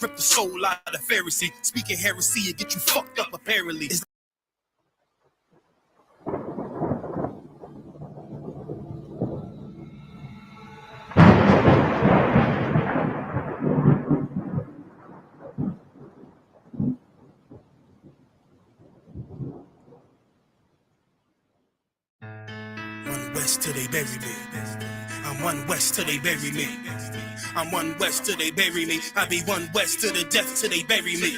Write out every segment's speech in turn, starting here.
rip the soul out of the Pharisee. Speaking heresy and get you fucked up apparently. One west till they bury me. I'm one west till they bury me. I'm one west till they bury me. I be one west to the death till they bury me.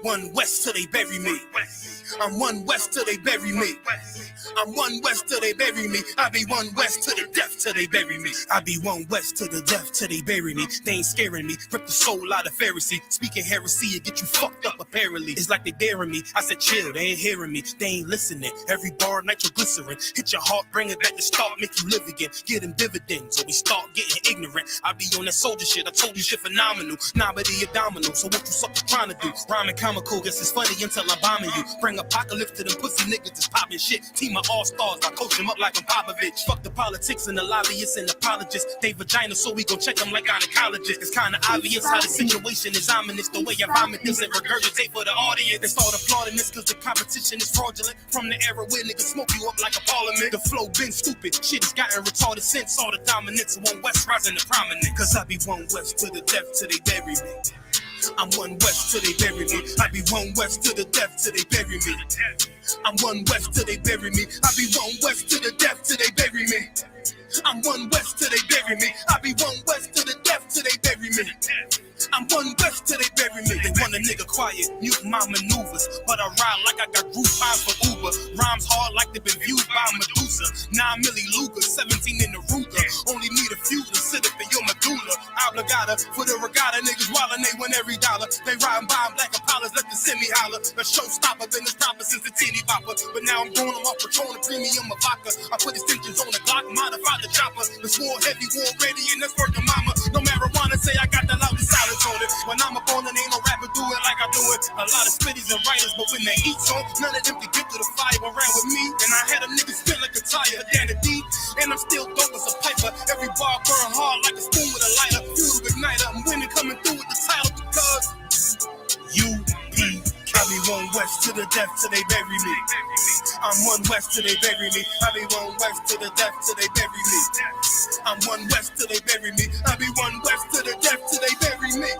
One west till they bury me. I'm one west till they bury me. I'm one west till they bury me. I be one west to the death till they bury me. I be one west to the death till they bury me. They ain't scaring me. Rip the soul out of Pharisee. Speaking heresy and get you fucked up apparently. It's like they daring me. I said chill, they ain't hearing me. They ain't listening. Every bar nitroglycerin. Hit your heart, bring it back to start, make you live again. Get them dividends or we start getting ignorant. I be on that soldier shit. I told you shit phenomenal. Nah, but he a domino. So what you suckers trying to do? Rhyming comical. Guess it's funny until I'm bombing you. Bring apocalypse to them pussy niggas that's popping shit. Team of all-stars, I coach them up like I'm Popovich. Fuck the politics and the lobbyists and apologists. They vagina, so we gon' check them like gynecologists. It's kinda obvious how the situation is ominous. The way I vomit this and regurgitate for the audience. They start applauding this cause the competition is fraudulent. From the era where niggas smoke you up like a parliament. The flow been stupid, shit has gotten retarded since all the dominance of one west rising to prominence. Cause I be one west to the death till they bury me. I'm one west till they bury me. I be one west to the death till they bury me. I'm one west till they bury me. I be one west to the death till they bury me. I'm one west till they bury me. I be one west to the death till they bury me. I'm one west till they bury me. They want a nigga quiet, mute my maneuvers, but I ride like I got group fines for Uber. Rhymes hard like they've been viewed by Medusa. 9 milli Luger, 17 in the Ruger. Only need a few to sit up in your medulla. Obligata for the regatta, niggas wildin', they win every dollar. They riding by black Impalas, let the semi holler. A showstopper, been this proper since the teeny bopper. But now I'm going on my Patron, premium of vodka. I put extensions on the Glock, modify the chopper. It's war heavy, war ready, and that's worth the mama. No marijuana, say I got the loudest silence on it. When I'm up on it, ain't no rapper do it like I do it. A lot of spitties and writers, but when they eat on, none of them can get to the fire around with me. And I had a nigga spin like a tire, down the D. And I'm still dope as a piper. Every bar burn hard like a spoon with a lighter. Fuel igniter, I'm winning, coming through with the title because U.P.K. I be one west to the death till they bury me. I'm one west till they bury me. I be one west to the death till they bury me. I'm one west till they bury me. I be one west to the death till they bury me.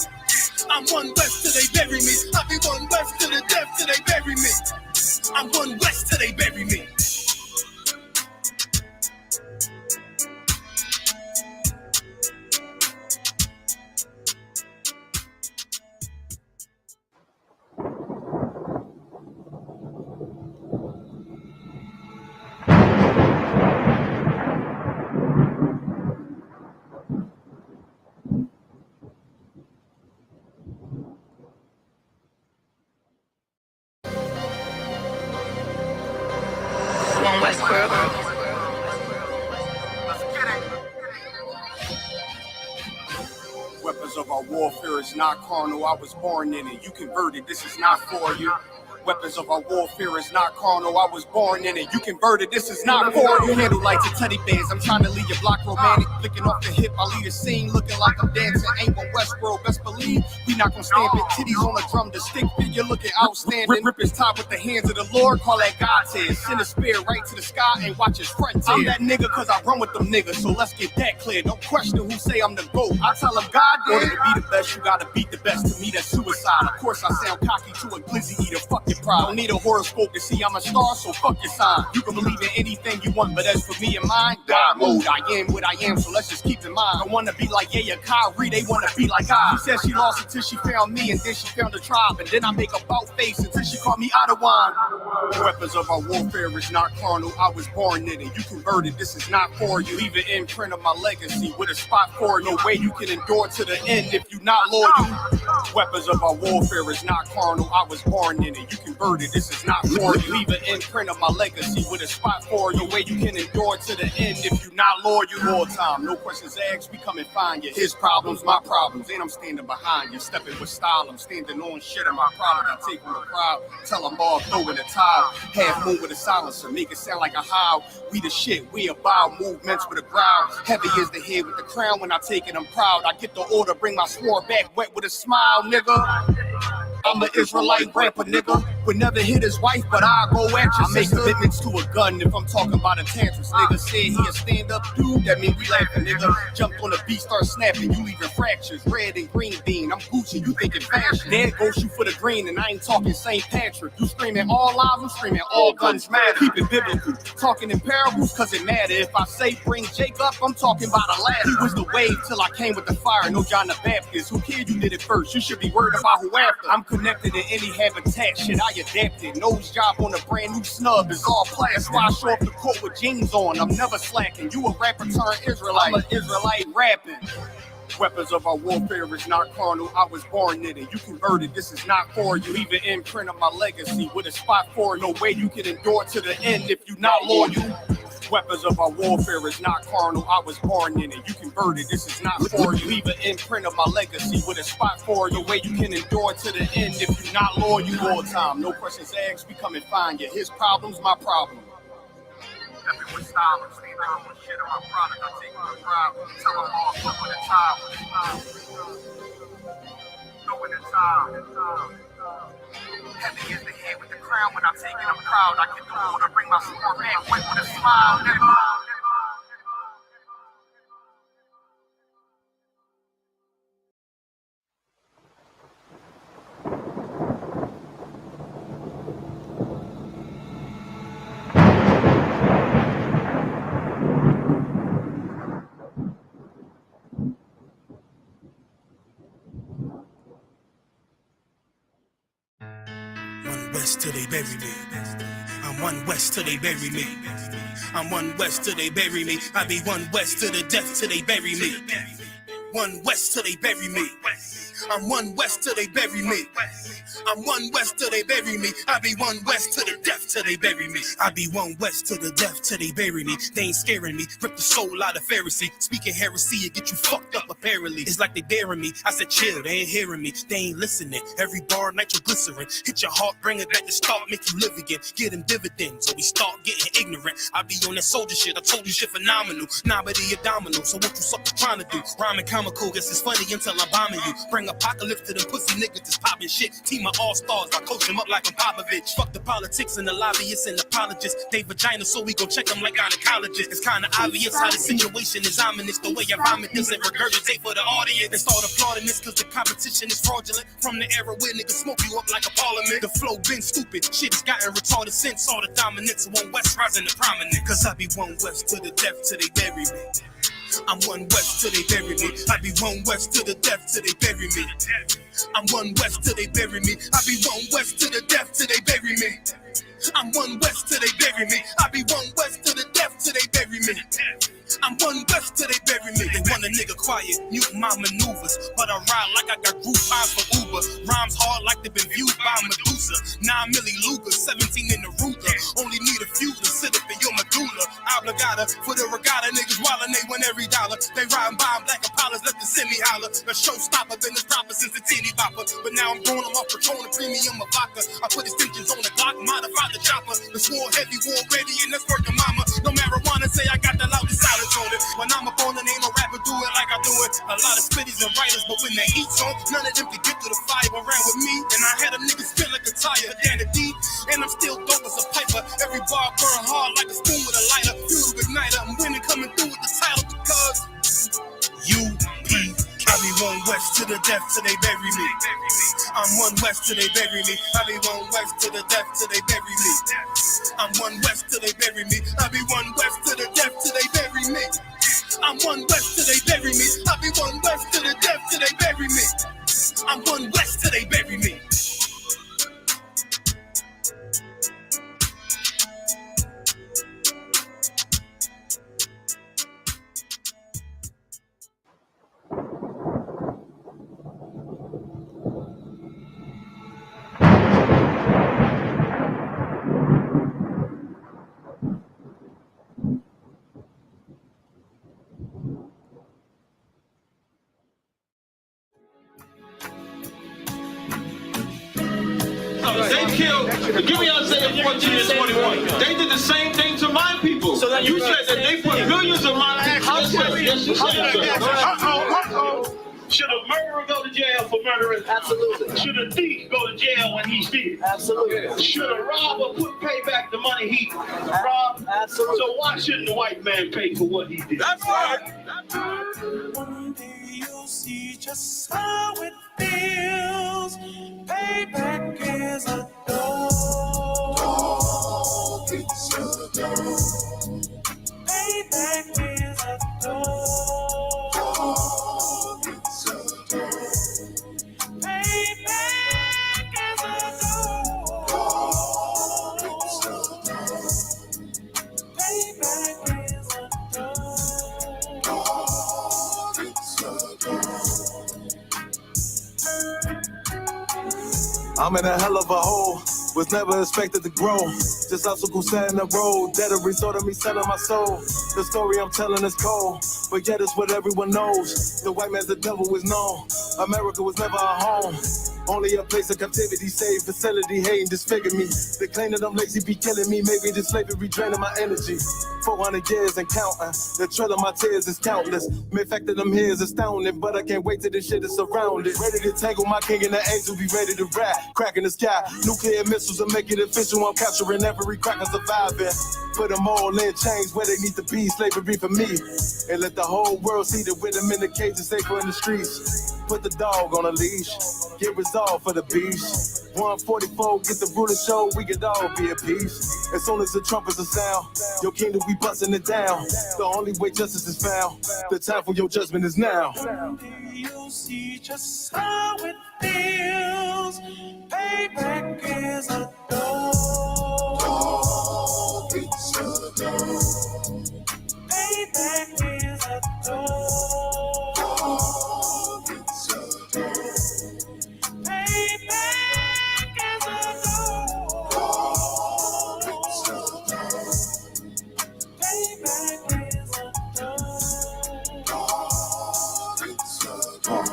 I'm one west till they bury me. I be one west to the death till they bury me. I'm one west till they bury me. Weapons of our warfare is not carnal. I was born in it. You converted. This is not for you. Weapons of our warfare is not carnal. I was born in it. You converted. This is not for you. Handle like the teddy bears. I'm trying to leave your block romantic. Flicking off the hip. I lead a scene looking like I'm dancing. Ain't one Westworld. Best believe we not gonna stamp it. Titties on the drum. The stick figure looking outstanding. Rip his top with the hands of the Lord. Call that God tears. Send a spear right to the sky and watch his front tear. I'm that nigga cause I run with them niggas. So let's get that clear. Don't question who say I'm the GOAT. I tell them God did. In order to be the best, you gotta beat the best. To me, that's suicide. Of course, I sound cocky to a glizzy eater. Fuck your pride. Don't need a horoscope to see I'm a star, so fuck your sign. You can believe in anything you want, but as for me and mine, God mode. I am what I am, so let's just keep in mind. I wanna be like yeah, Kyrie, they wanna be like I. She said she lost until she found me, and then she found a tribe, and then I make a bout face until she called me out of wine. Weapons of our warfare is not carnal. I was born in it. You converted. This is not for you. Leave an imprint of my legacy with a spot for you. No way you can endure to the end if you not loyal. Weapons of our warfare is not carnal. I was born in it. You converted. This is not for you. Leave an imprint of my legacy with a spot for you. No way you can endure to the end if you not loyal. All time, no questions asked. We come and find you. His problems, my problems, and I'm standing behind you. Stepping with style. I'm standing on shit in my product. I take from the crowd. Tell them all throw in the tile. Half moon with a silencer. Make it sound like a howl. We the shit. We about movements with a growl. Heavy is the head with the crown. When I take it, I'm proud. I get the order. Bring my sword back wet with a smile. style, nigga. I'm an Israelite rapper, nigga. Would never hit his wife, but I'll go at you. I make commitments to a gun if I'm talking about a tantrums. Nigga said he a stand-up dude, that mean we laughing, nigga. Jumped on the beat, start snapping, you leaving fractures. Red and green bean, I'm Gucci, you thinking fashion. Dad go shoot for the green, and I ain't talking St. Patrick. You screaming all lives, I'm screaming all guns matter. Keep it biblical, talking in parables, cause it matter. If I say bring Jake up, I'm talking about a ladder. He was the wave till I came with the fire, no John the Baptist. Who cared you did it first? You should be worried about who after. I'm connected in any habitat, shit I adapted. Nose job on a brand new snub is all plastic. That's why I show up the court with jeans on. I'm never slacking. You a rapper turned Israelite. I'm an Israelite rapping. Weapons of our warfare is not carnal. I was born in it. You converted. This is not for you. Leave an imprint of my legacy with a spot for it. No way you can endure to the end if you not loyal. Weapons of our warfare is not carnal. I was born in it. You converted. This is not for you. Leave an imprint of my legacy with a spot for it. No way you can endure to the end if you not loyal all the time. No questions asked. We come and find you. His problem's my problem. Everyone style, I'm sleeping on shit on my product. I take my pride. Tell them all flip with the time. Knowing the time. Heavy is the head with the crown. When I'm taking, I'm proud. I get the water, bring my sword back, wait with a smile, nigga. West till they bury me. I'm one West till they bury me. I'm one West till they bury me. I be one West to the death till they bury me. One West till they bury me. I'm one West till they bury me. I'm one West till they bury me. I be one West to the death till they bury me. I be one West to the death till they bury me. They ain't scaring me. Rip the soul out of Pharisee. Speaking heresy, it get you fucked up apparently. It's like they daring me. I said chill, they ain't hearing me. They ain't listening. Every bar nitroglycerin. Hit your heart, bring it back to start, make you live again. Get them dividends, or we start getting ignorant. I be on that soldier shit. I told you shit phenomenal. Nah, but he a domino. So what you suckers trying to do? Rhyming comical, guess it's funny until I'm bombing you. Bring apocalypse to them pussy niggas that's popping shit. Team of all-stars, I coach them up like I'm Popovich. Fuck the politics and the lobbyists and apologists. They vagina, so we gon' check them like gynecologists. It's kinda obvious how the situation is ominous. The way I vomit this and regurgitate for the audience. They start applauding this cause the competition is fraudulent. From the era where niggas smoke you up like a parliament. The flow been stupid, shit has gotten retarded since. All the dominance of one West rising to prominence. Cause I be one West to the death till they bury me. I'm one West till they bury me. I be one West to the death till they bury me. I'm one West till they bury me. I be one West to the death till they bury me. I'm one West till they bury me. I be one West to the death till they bury me. I'm one West till they bury me. They want a nigga quiet, mute my maneuvers, but I ride like I got group eyes for Uber. Rhymes hard like they've been viewed by Medusa. 9 milli Luger, 17 in the Ruger. Only need a few to sit up in your medulla. Obligata for the regatta, niggas wildin', they win every dollar. They riding by black Impalas, let the semi holler. The showstopper been this proper since the teeny bopper. But now I'm going on my Patron, premium of vodka. I put extensions on the Glock, modify the chopper. The swore heavy, war ready, and that's working mama. No marijuana, say I got the loudest silence on it. When I'm up on it, ain't no rapper do it like I do it. A lot of spitties and writers, but when they heat on, none of them can get to the fire around with me. And I had them niggas feel like a tire, down the D. And I'm still dope as a piper. Every bar burn hard like a spoon with a lighter. Fuel igniter, I'm winning, coming through with the title because U.P.K. I be one West to the death till they bury me. I'm one West till they bury me. I be one West to the death till they bury me. I'm one West till they bury me. I be one West to the death till they bury me. I'm one West till they bury me. I be one West to the death till they bury me. I'm one West till they bury me. They killed, give me Isaiah 14 and 21. They did the same thing to my people. So you said that they put millions of my actions. Yes, you said so. Should a murderer go to jail for murdering? Absolutely. Should a thief go to jail when he steals? Absolutely. Should a robber pay back the money he robbed? Absolutely. So why shouldn't the white man pay for what he did? That's right. One day you'll see just how it feels. Payback is a dog. It's a dog. Payback is a dog. It's a dog. Payback is a dog. It's a dog. Payback is a dog. It's a dog. I'm in a hell of a hole, was never expected to grow. Just obstacle set in the road, that a result of me selling my soul. The story I'm telling is cold, but yet it's what everyone knows. The white man's the devil is known. America was never a home, only a place of captivity, safe facility, hating, disfigure me. They claim that I'm lazy, be killing me. Maybe the slavery draining my energy. 400 years and counting. The trail of my tears is countless. The fact that I'm here is astounding, but I can't wait till this shit is surrounded. Ready to tangle my king and the angel, be ready to rap. Crack in the sky, nuclear missiles and make it official. I'm capturing every cracker surviving. Put them all in chains where they need to be. Slavery for me. And let the whole world see that with them in the cage is safer in the streets. Put the dog on a leash. Get resolved for the beast. 144, get the ruler show, we could all be at peace. As soon as the trumpets are sound, your kingdom we busting it down. The only way justice is found, the time for your judgment is now. One day you'll see just how it feels. Payback is a dog. It's a dog. Payback is a dog. It's a dog. Payback is a dog. It's a dog. Payback is a dog. It's a dog.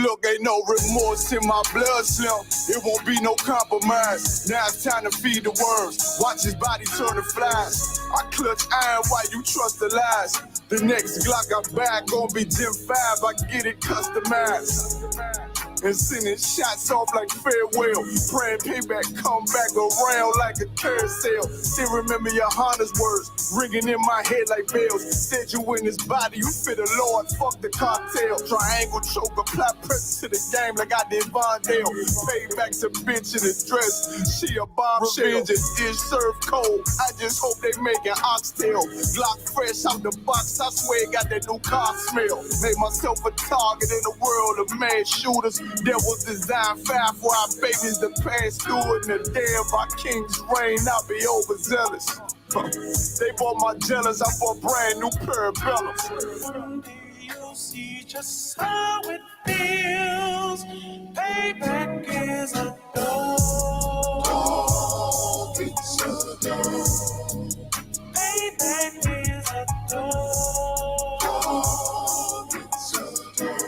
Look, ain't no remorse in my blood slim. It won't be no compromise. Now it's time to feed the worms. Watch his body turn to flies. I clutch iron while you trust the lies. The next Glock I buy gon' be Gen 5. I get it customized. And sending shots off like farewell. Praying payback come back around like a carousel. Still remember your Honda's words ringing in my head like bells. Said you in his body, you fit the Lord, fuck the cocktail. Triangle choke, apply pressure to the game like I did Vondale. Payback's a bitch in a dress, she a bombshell. Revenge is served cold, I just hope they making oxtail. Glock fresh out the box, I swear it got that new car smell. Made myself a target in a world of mad shooters. There was design fire for our babies to pass through. In the day of our king's reign, I'll be overzealous. They bought my jealous, I bought brand new parabellums. One day you'll see just how it feels. Payback is a dog. It's a dog. Payback is a dog. It's a dog.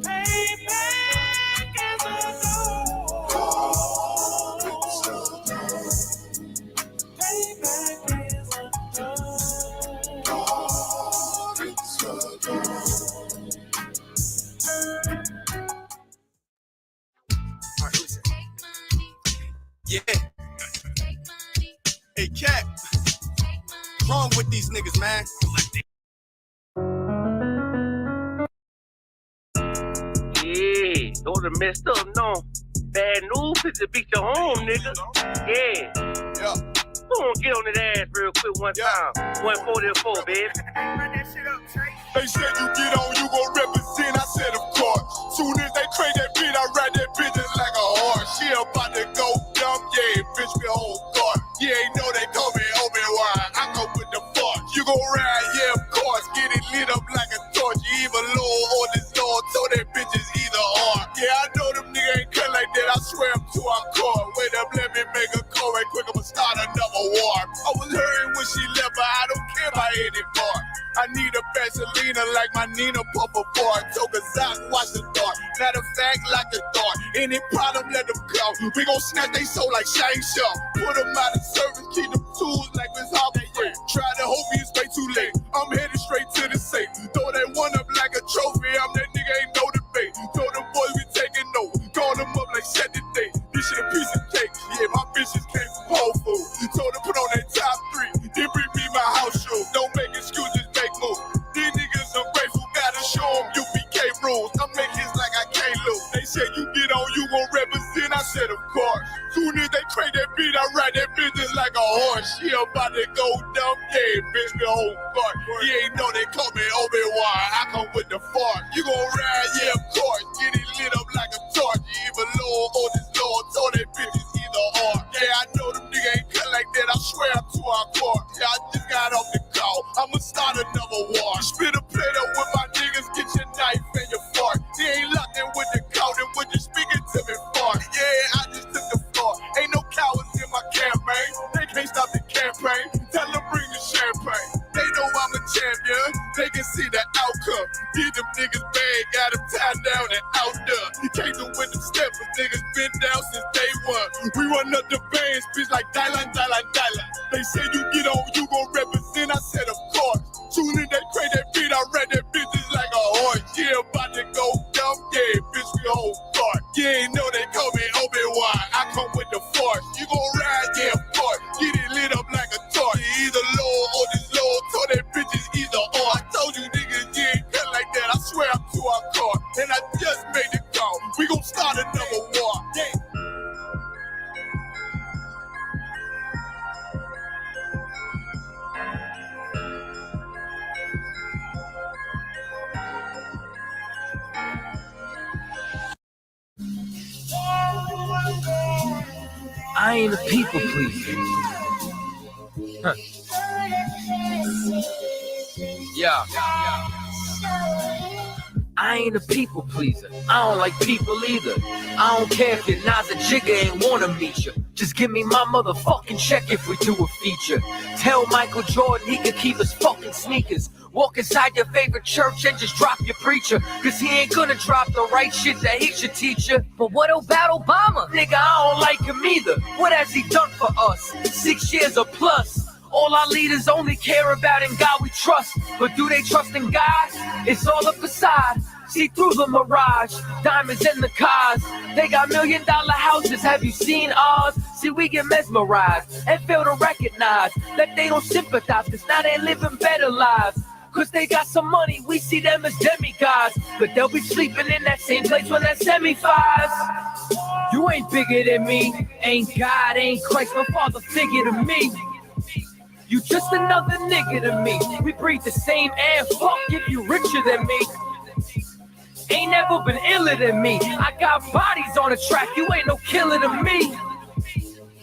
Payback is a dog. It's a dog. Payback is a dog. It's a dog. Alright, listen. Yeah. Hey, Cat. What's wrong with these niggas, man? Yeah, those are messed up, no. Bad news is to beat your home, nigga. Yeah. Yeah. Go on, get on that ass real quick one time. 144, baby. They said you get on, you gon' represent. I said, of course. Soon as they crank that beat, I ride that bitch just like a horse. She about to go dumb, yeah, bitch, me whole guard. You ain't know they call me Obi-Wan. I go with the fuck. You gon' ride, yeah, of course. Get it lit up like a torch. You even low on this Lord, so that bitch is either or. Yeah, I know them niggas ain't cut like that. I swear I'm too hardcore. Wait up, let me make a call right quick. I'ma start another war. I was hurting when she left, but I don't care about anymore. I need a Vaseline like my Nina Puffer for it. Took a sock, watch the dark. Matter of fact, like a dart. Any problem, let them come. We gon' snatch they soul like Shang Tsung. Put them out of service, keep them tools like Miss Hopper. Try to hope it's way too late. I'm headed straight to the safe. Throw force. She about to go dumb, yeah, bitch, the whole court. You ain't know they call me Obi-Wan. I come with the force. You gon' ride, yeah, of course. Get it lit up like a torch. You even low on this Lord. Told that bitches either or. Yeah, I know them niggas ain't cut like that. I swear I'm to our court. Yeah, I just got off the call. I'ma start another war. Spit a plate up with my niggas. Get your knife and your fork. They ain't locked in with the count and when you speaking to me fart. Yeah, I just took the floor. Ain't no cowards in my campaign. They can't stop the campaign. Tell them bring the champagne. They know I'm a champion. They can see the outcome. Get them niggas bad, got them tied down and out there. You can't do with them steps, niggas been down since day one. We run up the bands, bitch, like Dylan. They say you get on, you gon' represent. I said, of course. Soon as they crank that beat, I read that bitch just like a horse. Yeah, about to go dumb, yeah, bitch, we whole part. Yeah, know they call me Obi-Wan. I come with the force. You gon' ride, yeah, of course. Get it lit up like a torch. You either low or this low. Told that bitches either or. I told you niggas, you ain't cut like that. I swear I'm to our car. And I just made the call. We gon' start another war. Yeah. I ain't a people pleaser. Huh. Yeah. I ain't a people pleaser. I don't like people either. I don't care if your Nas a jigger ain't wanna meet you. Just give me my motherfucking check if we do a feature. Tell Michael Jordan he can keep his fucking sneakers. Walk inside your favorite church and just drop your preacher. Cause he ain't gonna drop the right shit that he should teach you. But what about Obama? Nigga, I don't like him either. What has he done for us? 6 years or plus. All our leaders only care about in God we trust. But do they trust in God? It's all a facade. See through the mirage, diamonds in the cars. They got $1 million houses, have you seen ours? See, we get mesmerized and fail to recognize that they don't sympathize, cause now they living better lives. Cause they got some money, we see them as demigods. But they'll be sleeping in that same place when they're semi-fives. You ain't bigger than me, ain't God, ain't Christ, no father figure to me. You just another nigga to me. We breathe the same air, fuck if you richer than me. Ain't never been iller than me. I got bodies on the track, you ain't no killer to me.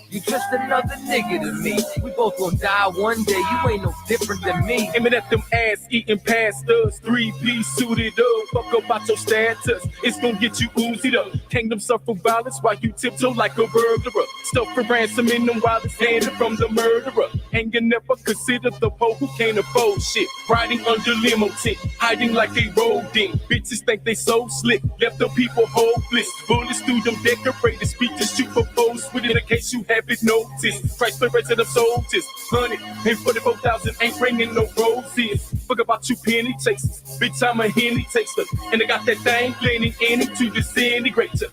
You just another nigga to me. We both gonna die one day, you ain't no different than me. Aiming at them ass-eating pastors, 3-piece suited up, fuck about your status. It's gonna get you oozied up. Kingdom suffer violence while you tiptoe like a burglar. Stuff for ransom in them wallets handed from the murderer. And you never consider the po who can't afford shit. Riding under limo tent, hiding like they rodent. Bitches think they so slick, left the people hopeless. Bullets through them decorated speeches you propose with it in case you have it noticed. Christ the rest of them soldiers, 144,000 ain't bringing no roses. Fuck about you penny chasers, bitch I'm a Henny taster. And I got that thing blending in it to disintegrate ya.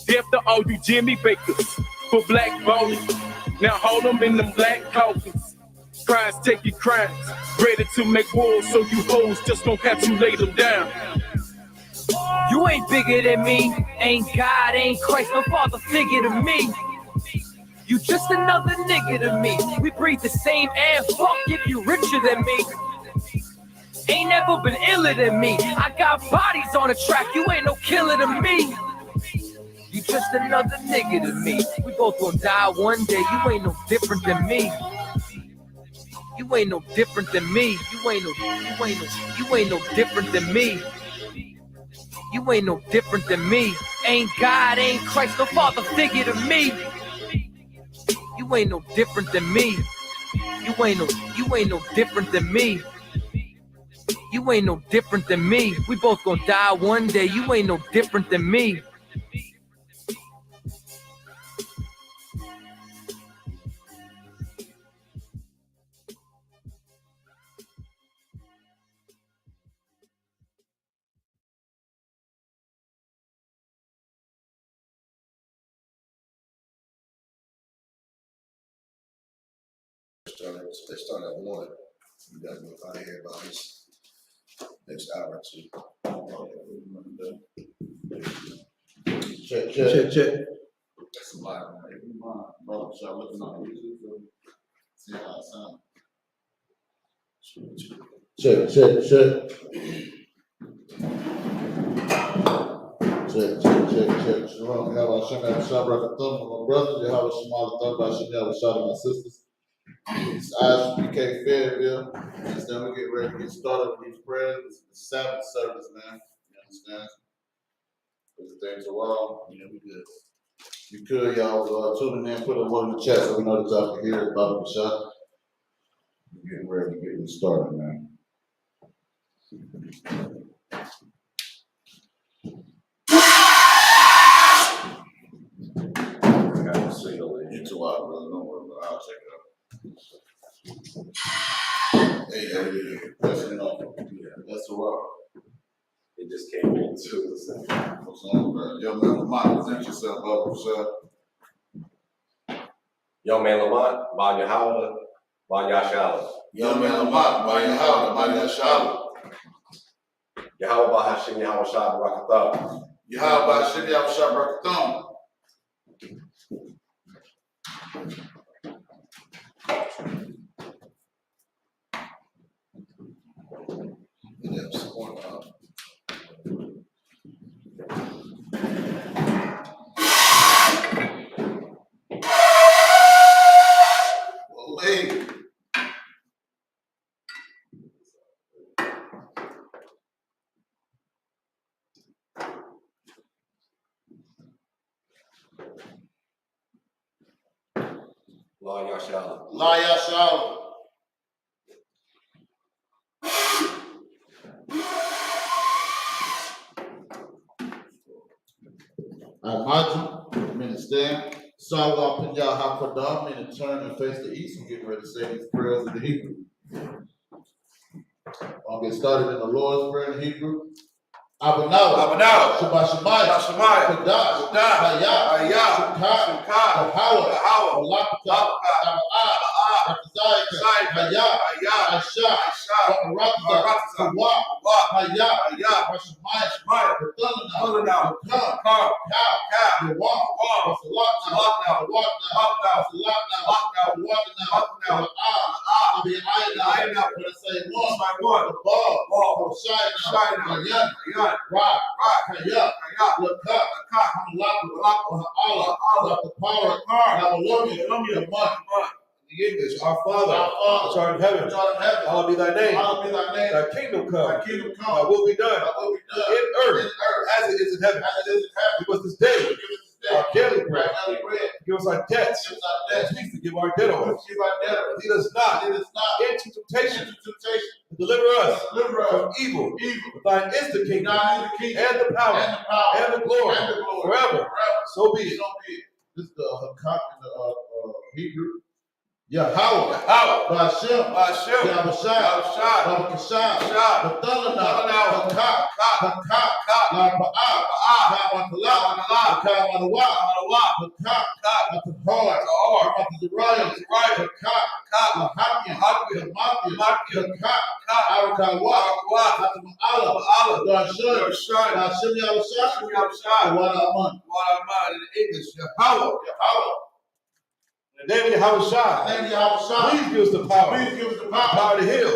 Death to all you Jimmy Bakers for black ballers. Now hold them in them black coffins. Crimes take your crimes, ready to make war so you hoes just don't have to lay them down. You ain't bigger than me, ain't God, ain't Christ, no father figure to me. You just another nigga to me. We breathe the same air, fuck if you richer than me. Ain't never been iller than me. I got bodies on the track, you ain't no killer to me. You just another nigga to me. We both gonna die one day, you ain't no different than me. You ain't no different than me. You ain't no different than me. You ain't no different than me. Ain't God, ain't Christ, no father figure to me. You ain't no different than me. You ain't no different than me. You ain't no different than me. We both gonna die one day. You ain't no different than me. They start at 1. You gotta go out of here about this next hour or two. Check. That's a lot. Bro, so I look at my music. See how it sounds. Check. Shalom. How about Shem Shabbat my brothers? How about Shemala Thumb by Shem Shabbat my sisters? It's I.S.U.P.K. Fayetteville. And then we get ready to get started with these prayers. It's the Sabbath service, man. You understand? Everything's a while. Yeah, we good. You could, y'all, tuning in, put a word in the chat so we know that y'all can hear about the shot. We're getting ready to get this started, man. I got to say, you too out, brother. Don't worry about it. I'll check it out. Hey, that's enough. Yeah, that's a while. It just came in too. What's on, bro? Yo, man, Lamont, present yourself up, sir. Young man Lamont, Banya Howard, Banya Shalom. Young man Lamont, Banya Howard, Banya Shalom. Yahweh Bahashim Yahweh Shah Barakathah. Yahweh Bahashim Yahweh Shah Barakathah. La Yashalom. La Yashalom. Imagine, minister, Sawa Pinya Hakodam, and turn and face the east and get ready to say these prayers in the Hebrew. I'll get started in the Lord's Prayer in Hebrew. Abanawa, Shabbat Shemaya, Kadash, Hayah, I.S.U.P.K, Power, Olapka, Hayah, I.S.U.P.K, Rakza, Hayah, Shemaya, Thundernow, Cow, The English, our Father, which art in heaven, hallowed be thy name. Thy kingdom come. Thy will be done in earth as it is in heaven. Give us this day our daily bread. Give us our debts as we forgive our debtors. Lead us not into temptation, but deliver us from evil. For thine is the kingdom, and the power, and the glory, forever. So be it. This is the Hakak in the Hebrew. Yahweh, Hashem, Yahweh Shah, the Thunder now, in English, Yahweh. In the name of Yahweh Shah, please give us the power. Power to heal.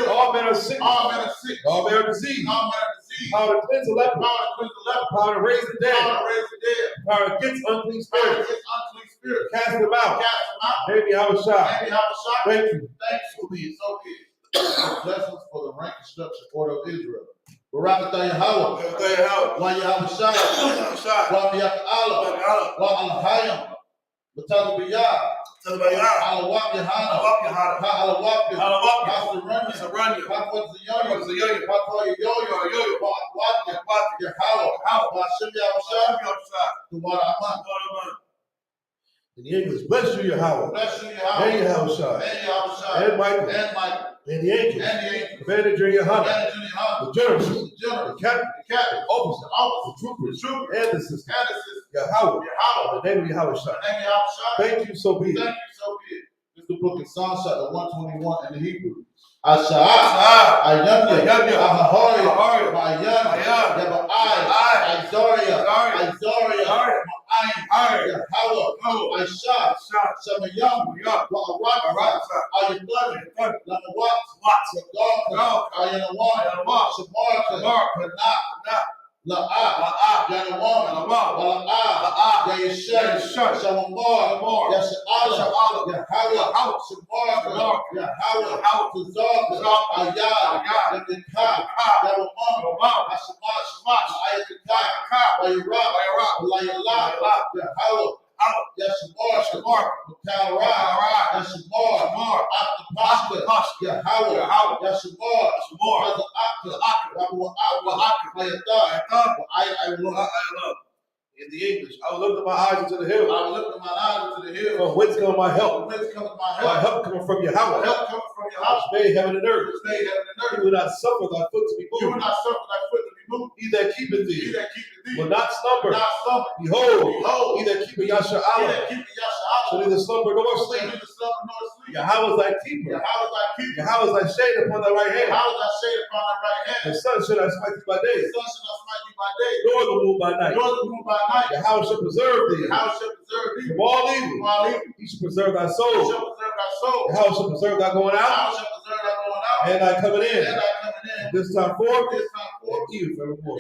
All men are sick. All men are diseased. Power to cleanse the leper. Power to raise the dead. Power against unclean spirits. Cast them out. Name Yahweh Shah. Thank you. So be it. Blessings for the rank and structure order of Israel. Barakatah Yahweh. Wa Yahweh Shah. Wa Miyaka Allah. Wa Al-Hayam. Batalabiyah, Alawak Yahana, Alawak, Hasaranya, Patwazayoya, Patwayoyo, Yahweh, Hashem Yahweh, Duwaraman. In the English, bless you, Yahweh. And Yahweh Shah. And Michael. And the angels. Commander during Yahana. The generals. The captain. Officer. The troopers. And the sisters. Yahweh. In the name of Yahweh Shah. Thank you, so be it. This is the book of Psalms, chapter 121 in the Hebrew. Asha'ah, Ayamya, Ahahori, Mayan, Yabai, Izaria, Ma'ayin, Yahweh, I.S.U.P.K, Shamayam, Wa'arakasa, I.S.U.P.K, Lamadwat, Ayanawan, Shamarka, La'ah, Yanawan, Wala'ah, Yayeshem, Shawamar, Yasha'ala, Yahweh, Shamarka, Yahweh, Tazaka, Ayah, Yamika, Yawamam, Ashamash, I.S.U.P.K, Wayarab, Layala, Yahweh, Yashamar, Makarai, Yashamar, Akapashka, Yahweh, Yashamar, I love. In the English, I will lift up my eyes into the hills. From whence cometh my help? My help coming from Yahweh. Which made heaven and earth. He will not suffer thy foot to be moved. He that keepeth thee will not slumber. Behold, he that keepeth Yasha'ala shall neither slumber nor sleep. Yahweh is thy keeper. Yahweh is thy shade upon thy right hand. The sun shall not smite thee by day, nor the moon by night. Yahweh shall preserve thee from all evil. He shall preserve thy soul. Yahweh shall preserve thy going out and thy coming in. This time forth and even forevermore.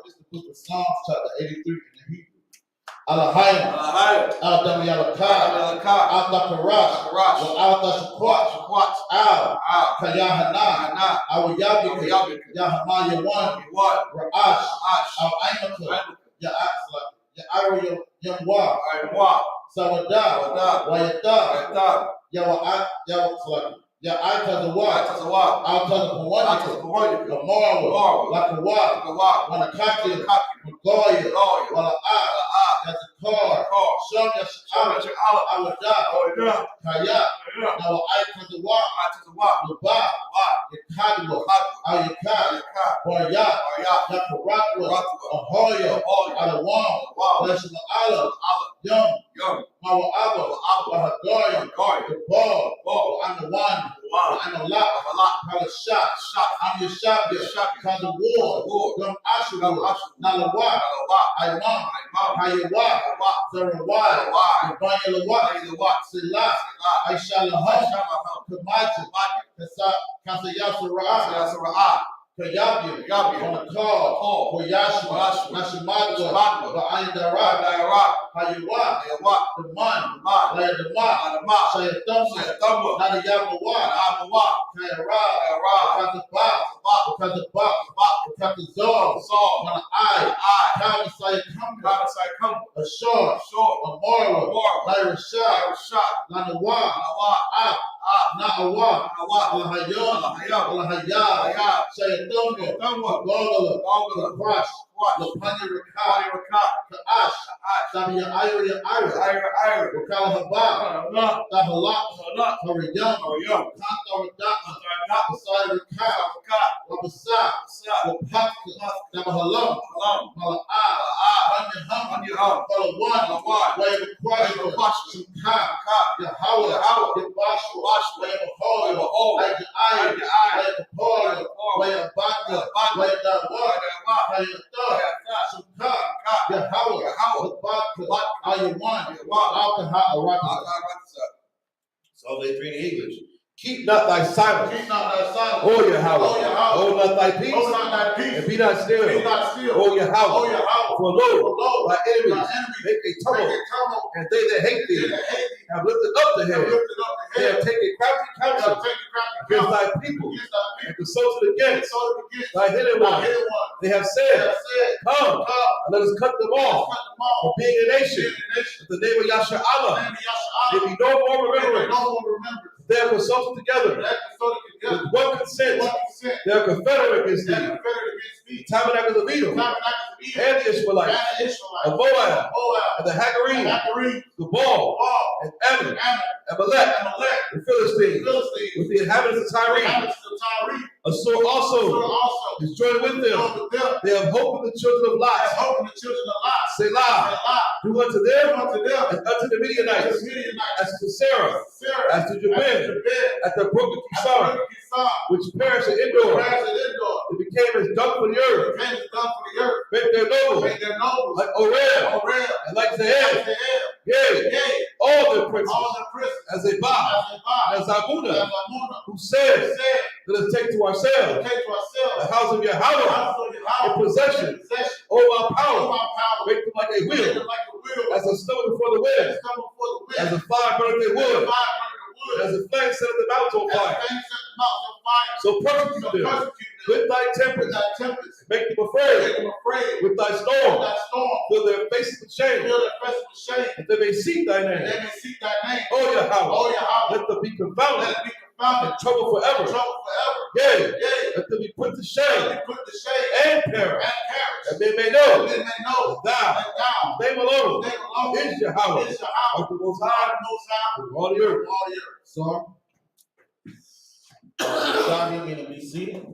This is the book of Psalms, chapter 83 in the Hebrew. Alahayim, Al-Dami Al-Kai, Al-Dakarash, Al-Dashakwat, Al-Kayahana, Al-Yabika, Yahama Yawan, Ra'ash, Al-Ainaka, Ya'ara Yamwa, Sawada, Wayata, Yawat, Ya'atazawa, Al-Tazapawanika, Lamarwa, Lakawa, Manakaki, Magoya, Wala'ah, Yazakar, Sham Yasha'ala, Awada, Kaya, Nawa'atazawa, Lubah, Yakadwa, Ayaka, Warya, Yakarakwa, Ahoya, Alawam, Lashma'ala, Yum, Mawa'aba, Wahagaya, the ball, I'm the one, I'm a lot, Palashat, I'm your shop, Kaza War, Gum Ashura, Nalawa, Imam, Hayawa, Zarawai, Yabanyalawa, Sila, Aishalaham, Kamacha, Kasayasara, Kayabim, on the call, for Yashua, Nashimadwa, Ba'ayandara, Hayawa, the man, the man, Shayathumma, Nadayabawa, Kayara, Katazar, Mana Kamisai Kumba, Ashur, Amora, Lyrashah, Lanawa, Na'awa, Lahayah, Shayathumma, Gogola, Crush, Lapanya Raka, Ka'ash, Samia Ira, Wakala Haba, Tahalak, Hariyam, Kantar Daka, Asai Raka, Wabasa, Wapaka, Namahalam, Mala'ah, Hanyaham, Palawan, Way of Crush, Shukha, Yahweh, Yabashu, Way of Hall, Ayah, Way of Paul, Way of Baka, Way of Dawa, Shukha, Yahweh, Baka, Ayawan, Alkaha, Psalm 83 in English. Keep not thy silence. O Yahweh. Hold not thy peace. And be not still. O Yahweh. For lo, thy enemies make a tumult, and they that hate thee have lifted up the head. They have taken crafty counsel against thy people, and consulted against thy hidden one. They have said, Come, and let us cut them off from being a nation. In the name of Yasha'Allah, there be no more remembrance. They are consulted together with one consent. They are confederate against thee. The tabernacles of Edom and the Ishmaelites, of Moab, and the Hagarim, the Baal, and Ammon, Amalek, the Philistines, with the inhabitants of Tyre. Assur also is joined with them. They have hope in the children of Lot. Selah, do unto them as unto the Midianites, as to Sarah, as to Jabin, at the brook of Kishon, which perished in Endor. It became as dung for the earth. make their nose like Orel, and like Zahel, yea, all their princes, as they bow, as Zabuna, who said, let us take to ourselves the house of Yahweh in possession. O my power, make them like a wheel, as a stone before the wind, as a fire burning their wood, as a flame set the mountains on fire. So persecute them with thy tempest, make them afraid with thy storm, fill their faces with shame, that they may seek thy name. O Yahweh, let them be confounded and trouble forever. Yea, let them be put to shame and perish, that they may know that thou, name alone, is Yahweh, of the Most High, of all the earth. So, y'all need me to be seated?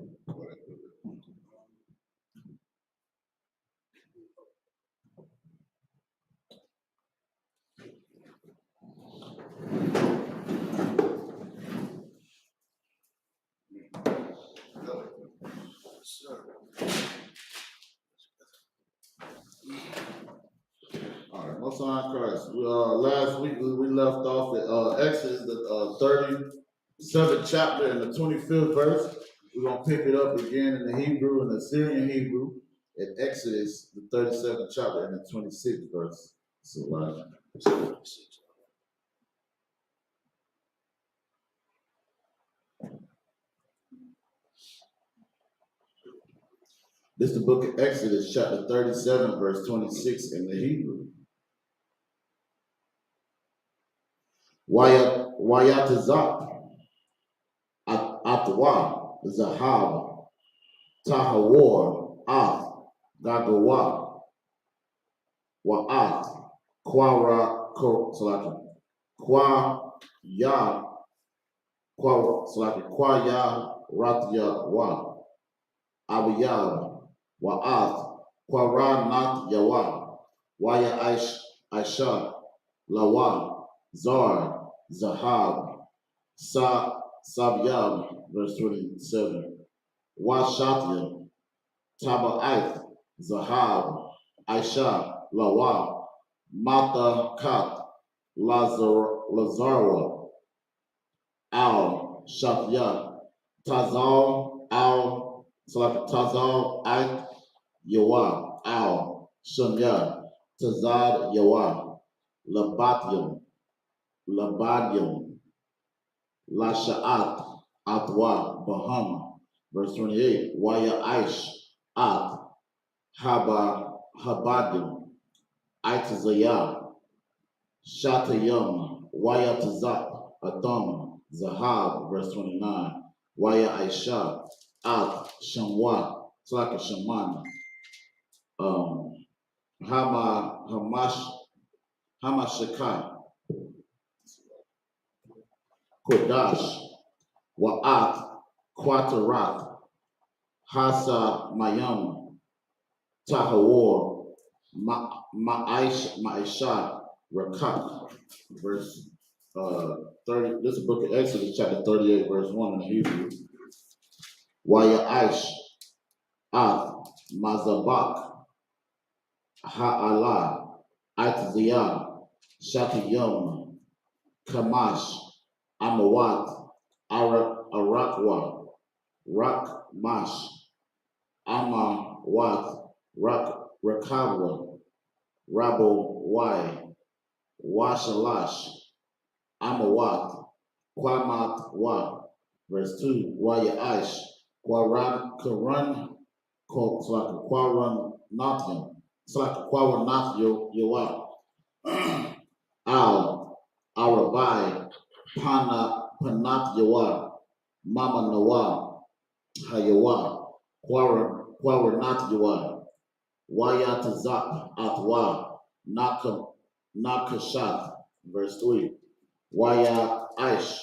All right, most high in Christ. Last week we left off at Exodus, the 37th chapter and the 25th verse. We're gonna pick it up again in the Hebrew and the Syrian Hebrew at Exodus, the 37th chapter and the 26th verse. So, this is the book of Exodus, chapter 37, verse 26 in the Hebrew. Wayatazak Atwa Zahab Tahawar Ath Gagawa Wa'at Kwaya Ratya Wa Abiyab Wa'at Kwara Nat Yawa Waya Aisha Lawa Zar Zahab Sabyab, verse 27. Washatya Taba'ath Zahab Aisha Lawa Mata Kat Lazarwa Al Shatya Tazal Al Tazal Ait Yawa Al Shamya Tazad Yawa Labadium Lasha'at Atwa Baham, verse 28. Waya Aish At Habadim Aitazaya Shatayam Waya Tazak Atam Zahab, verse 29. Waya Aisha At Shamwa Tlaka Shaman Hamashakai Kodash Wa'at Quatarat Hasa Mayam Tahawor Ma'aisha Rakat, verse 30. This is the book of Exodus, chapter 38, verse 1 in the Hebrew. Waya Aish Ath Mazabak Ha'ala Aitziyah Shatiyam Kamash Amawat Arakwa Rakmash Amawat Rakabwa Rabo Y Washalash Amawat Kwamat Wa, verse 2. Waya Aish Karan Nathim Kwaran Nath Yowa Al Arabai Panat Yawa Mama Nawa Hayawa Kwaranat Yawa Wayatazak Atwa Nakashat, verse 3. Waya Aish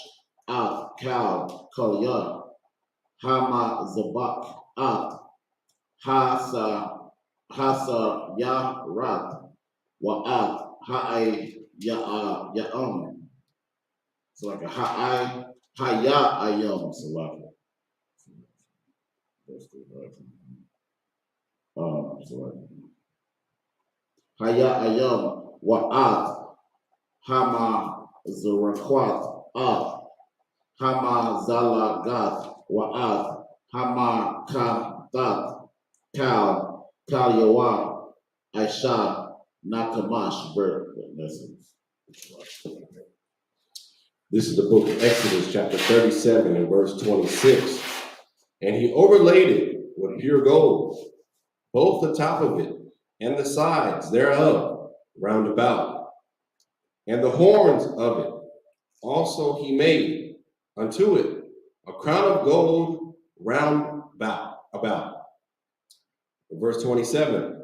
At Kal Kalya Hama Zabak At Hasa Yarat Wa'at Ha'ay Ya'am. So like a Ha'ay Ayam. So like Haya ayam wa'at hama zurakwat at hama zalagat wa'at hama kadat kal yawa aisha nakamash bird. This is the book of Exodus, chapter 37 and verse 26. And he overlaid it with pure gold, both the top of it and the sides thereof round about, and the horns of it. Also he made unto it a crown of gold round about. Verse 27.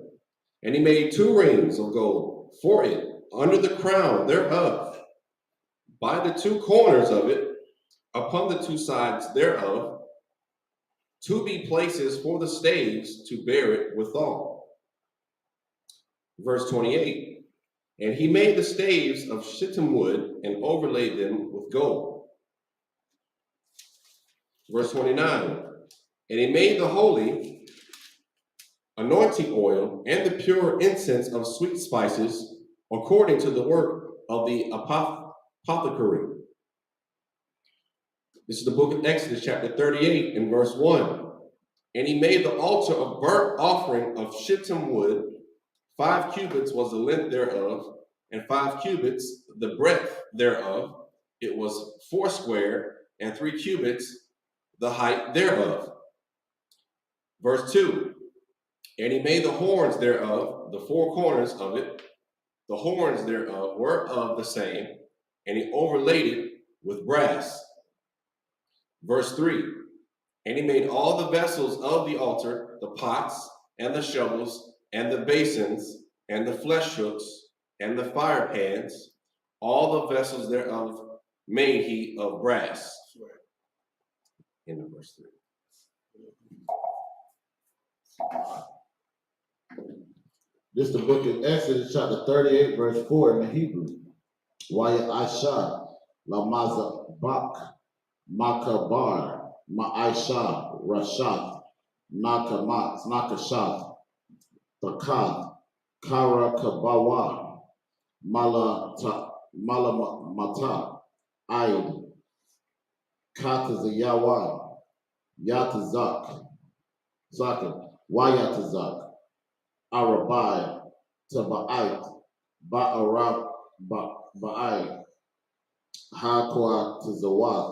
And he made 2 rings of gold for it under the crown thereof, by the 2 corners of it, upon the 2 sides thereof, to be places for the staves to bear it withal. Verse 28. And he made the staves of shittim wood and overlaid them with gold. Verse 29. And he made the holy anointing oil and the pure incense of sweet spices according to the work of the apothecary. This is the book of Exodus, chapter 38 and verse 1. And he made the altar of burnt offering of shittim wood. 5 cubits was the length thereof, and 5 cubits the breadth thereof. It was 4 square, and 3 cubits the height thereof. Verse 2. And he made the horns thereof, the 4 corners of it. The horns thereof were of the same, and he overlaid it with brass. Verse 3. And he made all the vessels of the altar, the pots, and the shovels, and the basins, and the flesh hooks, and the fire pans. All the vessels thereof made he of brass. In the verse 3. This is the book of Exodus, chapter 38, verse 4 in the Hebrew. I.S.U.P.K Lamazabak Makabar Ma'aisha Rashat Nakamat Nakashat Takad Kara Kabawa Malamata Aid Katazayawa Yatazak Zakat Wayatazak Arabai Tabait Ba'arab Ba'ai Hakwa Tazawat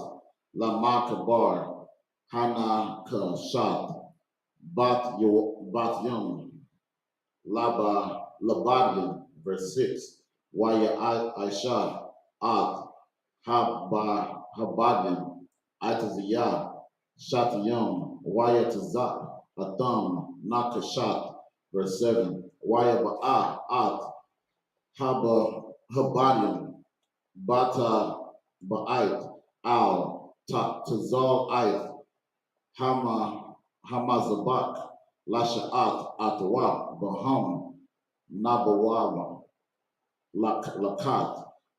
Lamakabar Hana Kashat Bat Yom Labadian, verse 6. Waya Aisha At Habadian Ataziyah Shatiyam Waya Tazak Atham Nakashat, verse 7. Waya Ba'a At Habadian Bata Ba'ait Al Tazal Ait Hamazabak Lasha'at Atwa Baham Nabawawa Lakat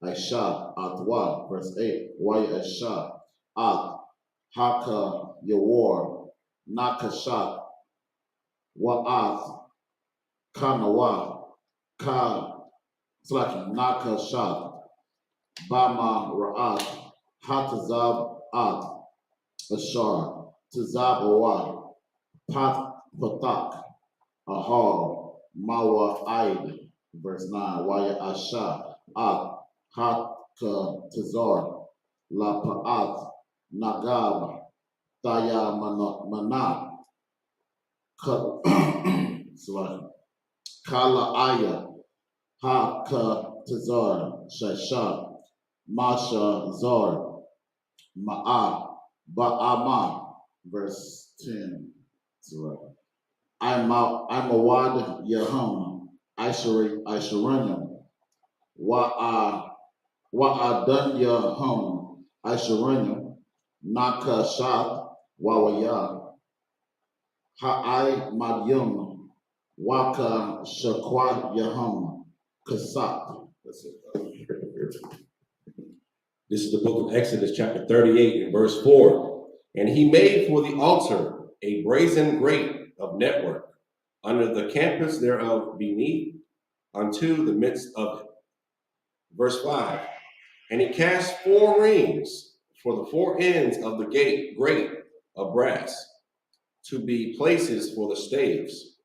Aisha Atwa, verse 8. Waya Aisha At Haka Yawar Nakashat Wa'at Kanawa Ka Nakashat Bama Ra'at Hatazab At Ashar Tazabawa Pat Patak Ahar Mawa Aid, verse 9. Waya Asha At Hatka Tazar La Pa'at Nagab Taya Mana Kala Aya Haka Tazar Shasha Masha Zar Ma'a Ba'ama, verse 10. I'm a wad Yahum Aisharanim Wa'adan Yahum Aisharanim Naka Shat Wawaya Ha'ai Madyum Waka Shakwat Yahum Kasat. That's it. This is the book of Exodus, chapter 38 and verse 4. And he made for the altar a brazen grate of network under the campus thereof beneath unto the midst of it. Verse 5, and he cast 4 rings for the 4 ends of the grate of brass, to be places for the staves.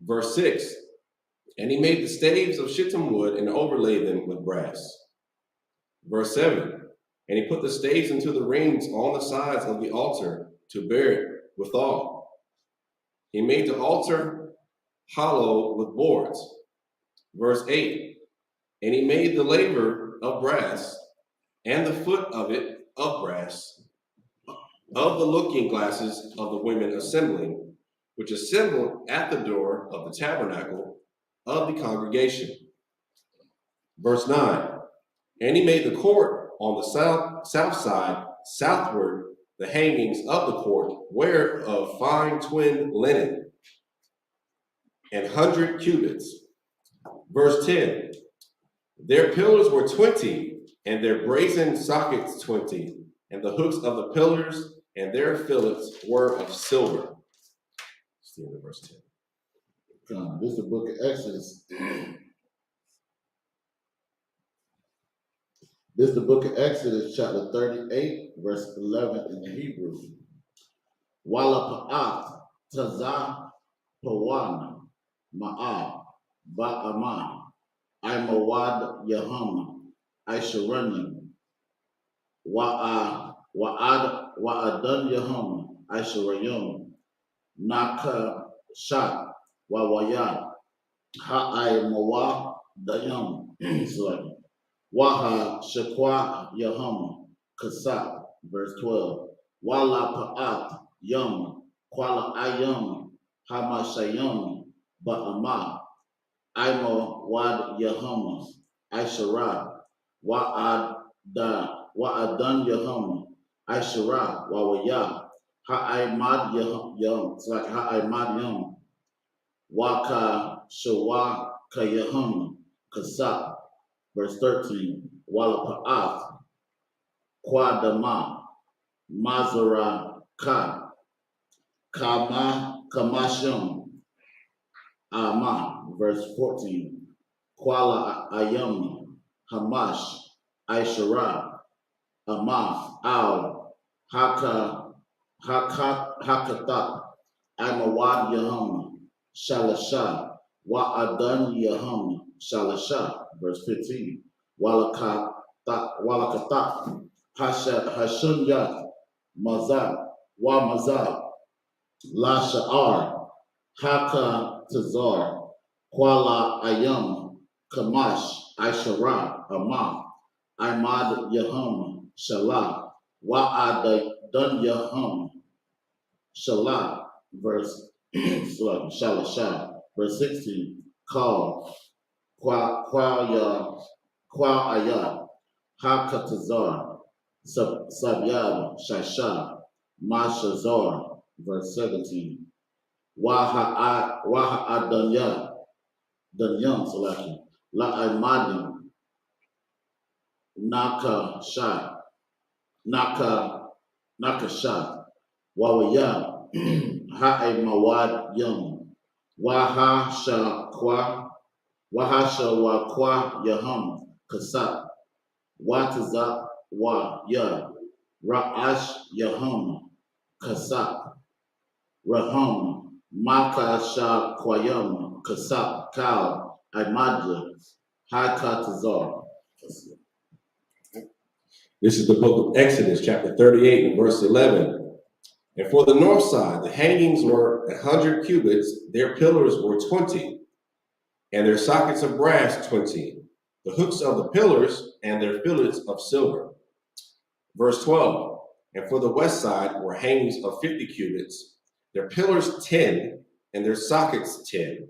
Verse 6, and he made the staves of shittim wood and overlaid them with brass. Verse 7, and he put the staves into the rings on the sides of the altar to bear it withal. He made the altar hollow with boards. Verse 8, and he made the laver of brass, and the foot of it of brass, of the looking glasses of the women assembling, which assembled at the door of the tabernacle of the congregation. Verse 9, and he made the court on the south side, southward, the hangings of the court, were of fine twined linen, and 100 cubits. Verse 10, their pillars were 20, and their brazen sockets 20, and the hooks of the pillars and their fillets were of silver. See in verse 10. This is the book of Exodus. This is the book of Exodus, chapter 38, verse 11 in the Hebrew. Wala pa'at tazah pawana ma'ab ba'ama imawad yahama aisharunim wa'adan yahama aisharayum naka shat wa'wayad ha'aimawa dayam Waha Shakwa Yahama Kasat, verse 12. Wala Pa'at Yama Kwala Ayama Hama Shayama Ba'ama Aimo Wad Yahama Aishara Wa'adan Yahama Aishara Wawaya Ha'aimad Yam. It's like Ha'aimad Yam Waka Shawa Kayahama Kasat. Verse 13, Wala Pa'ath, Quadama, Mazara Ka, Kamashim, Ama. Verse 14, Kuala Ayama, Hamash, Aishara, Ama, Al, Hakatat, Amawad Yahama, Shalasha, Wa'adan Yahama, Shalasha. Verse 15, Walakatat, Hashunyat, Mazab, Wa Mazab, La Sha'ar, Haka Tazar, Kuala Ayam, Kamash, Aishara, Amam, Imad Yaham, Shalah, Wa'adan Yaham, Shalah. Verse Shalasha. Verse 16, Call. Kwa Ayah, Hakatazar, Sabyab, Shasha, Mashazar. Verse 17. Waha Adanya, Danyam Salaki, La Imadim, Naka Shat, Wawaya, Ha'e Mawad Yam, Waha Shakwa. Wahasha wa kwa yaham kasat wataza wa ya ra'ash yaham kasat raham maka sha kwayam kasat kal imadja hakatazar. This is the book of Exodus, chapter 38 and verse 11. And for the north side, the hangings were 100 cubits, their pillars were 20. And their sockets of brass 20, the hooks of the pillars and their fillets of silver. Verse 12, and for the west side were hangings of 50 cubits, their pillars 10, and their sockets 10,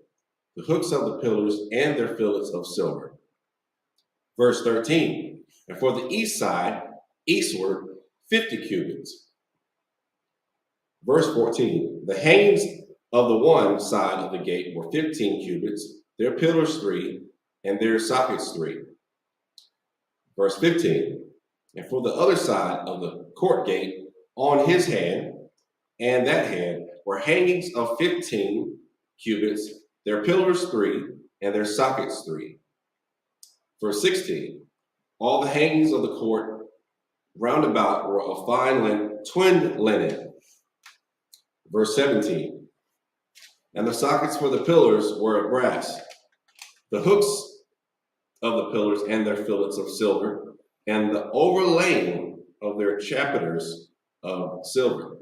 the hooks of the pillars and their fillets of silver. Verse 13, and for the east side, eastward, 50 cubits. Verse 14, the hangings of the one side of the gate were 15 cubits, their pillars 3, and their sockets 3. Verse 15, and for the other side of the court gate, on his hand and that hand were hangings of 15, cubits, their pillars 3, and their sockets 3. Verse 16, all the hangings of the court round about were of fine linen, twin linen. Verse 17, and the sockets for the pillars were of brass, the hooks of the pillars and their fillets of silver, and the overlaying of their chapiters of silver.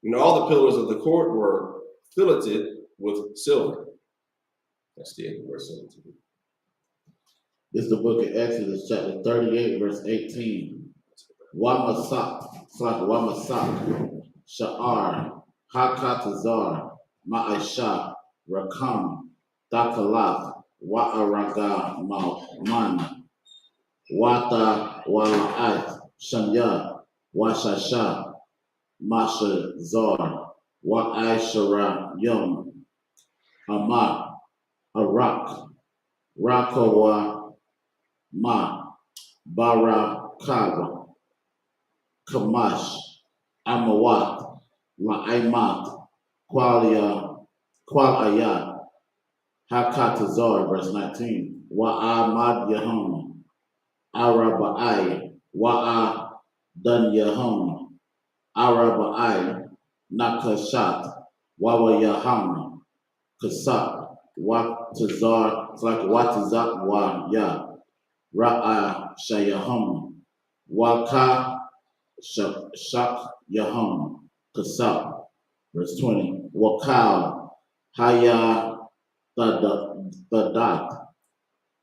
And all the pillars of the court were filleted with silver. That's the end of verse 17. This is the book of Exodus, chapter 38, verse 18. Wamasak, Sha'ar, Hakatazar, Ma'aisha, Rakam, Dakalat, Wa'araga, Man, Wata, Wa'at, Shanya, Washasha, Mashazar, Wa'aishara, Yom, Hamat, Arak, Rakawa, Ma, Barakava, Kamash, Amawat, La'aimat, Qualayat, Hakatazar, verse 19, Wa'amad Yahum, Araba'ai, Wa'adan Yahum, Araba'ai, Nakashat, Wawa Yaham, Kasat, Watazar, it's like Watazak Wa Ya, Ra'a Shayahum, Waka Shak Yahum, Kasat, verse 20, Wakal, Haya Tadat,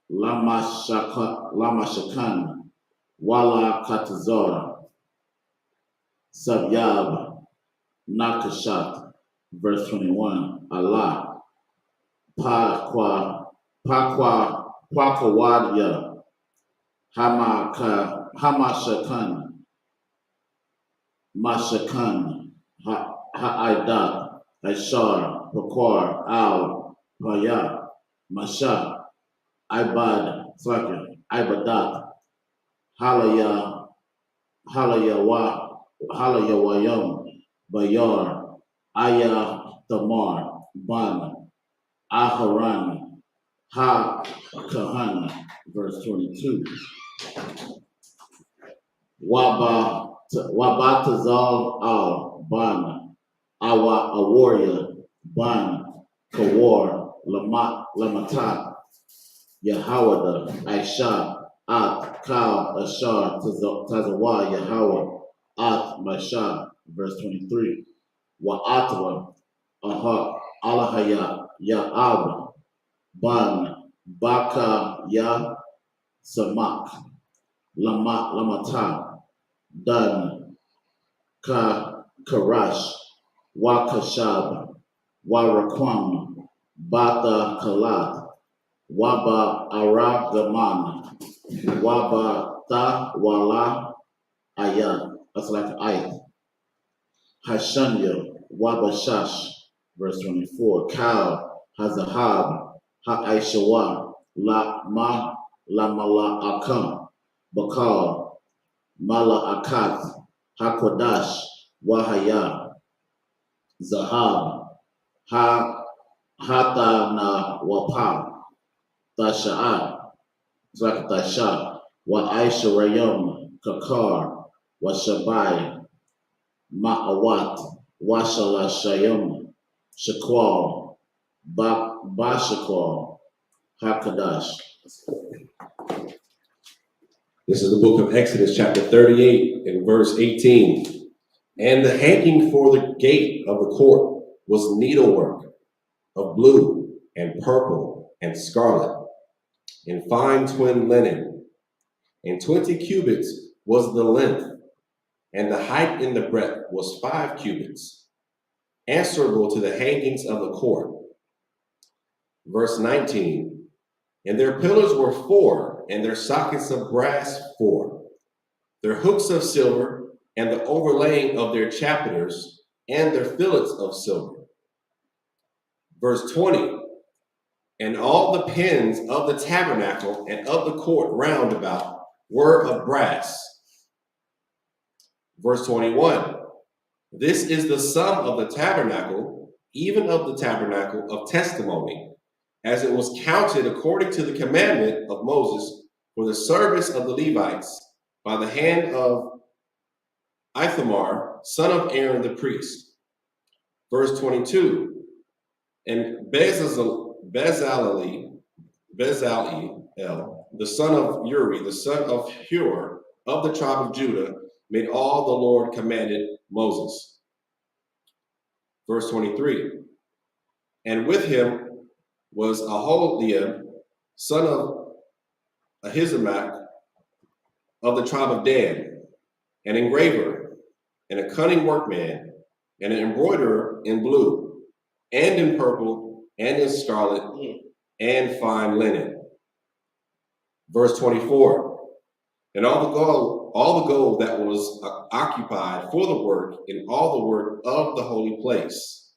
Lama Shakan, Wala Katazar, Sabyab, Nakashat, verse 21, Allah, Pakwadia, Hamashakan, Mashakan, Ha'aidat, Ashar, Pakwar, Al, Paya, Masha, Ibad, Ibadat, Halayawayam, Bayar, Aya, Tamar, Ban, Aharan, Ha-Kahan, verse 22. Wabatazal al-Ban, Awa, a warrior, Ban, Kawar, Lamatat, Yahawada, Aisha, At, Kal, Ashar, Tazawa, Yahawah, At, Masha, verse 23. Wa'atwa, Aha, Alahaya, Ya'ab, Ban, Baka, Ya, Samak, Lamata, Dan, Karash, Wakashab, Warakwam, Bata Kalat, Waba Aragaman, Waba Ta Wala Ayat. That's like ayat. Hashanya, Wabashash, verse 24. Kal, Hazahab, Ha'aishawa, La Mala Akam, Bakal, Mala Akat, Hakodash, Wahaya, Zahab, Hata na Wapa, Tasha'at, it's like Tasha, Wa'aisha Rayom, Kakar, Washabai, Ma'awat, Washala Shayom, Shakwal, Bashakwal, Hakadash. This is the book of Exodus, chapter 38, and verse 18. And the hanging for the gate of the court was needlework of blue and purple and scarlet, in fine twin linen, and 20 cubits was the length, and the height in the breadth was 5 cubits, answerable to the hangings of the court. Verse 19, and their pillars were 4, and their sockets of brass 4, their hooks of silver, and the overlaying of their chapiters, and their fillets of silver. Verse 20, and all the pins of the tabernacle and of the court round about were of brass. Verse 21, this is the sum of the tabernacle even of the tabernacle of testimony, as it was counted according to the commandment of Moses for the service of the Levites by the hand of Ithamar, son of Aaron the priest. Verse 22, and Bezalel, the son of Uri, the son of Hur, of the tribe of Judah, made all the Lord commanded Moses. Verse 23, and with him was Aholiab, son of Ahisamach, of the tribe of Dan, an engraver, and a cunning workman, and an embroiderer in blue, and in purple, and in scarlet, and fine linen. Verse 24, and all the gold that was occupied for the work, in all the work of the holy place,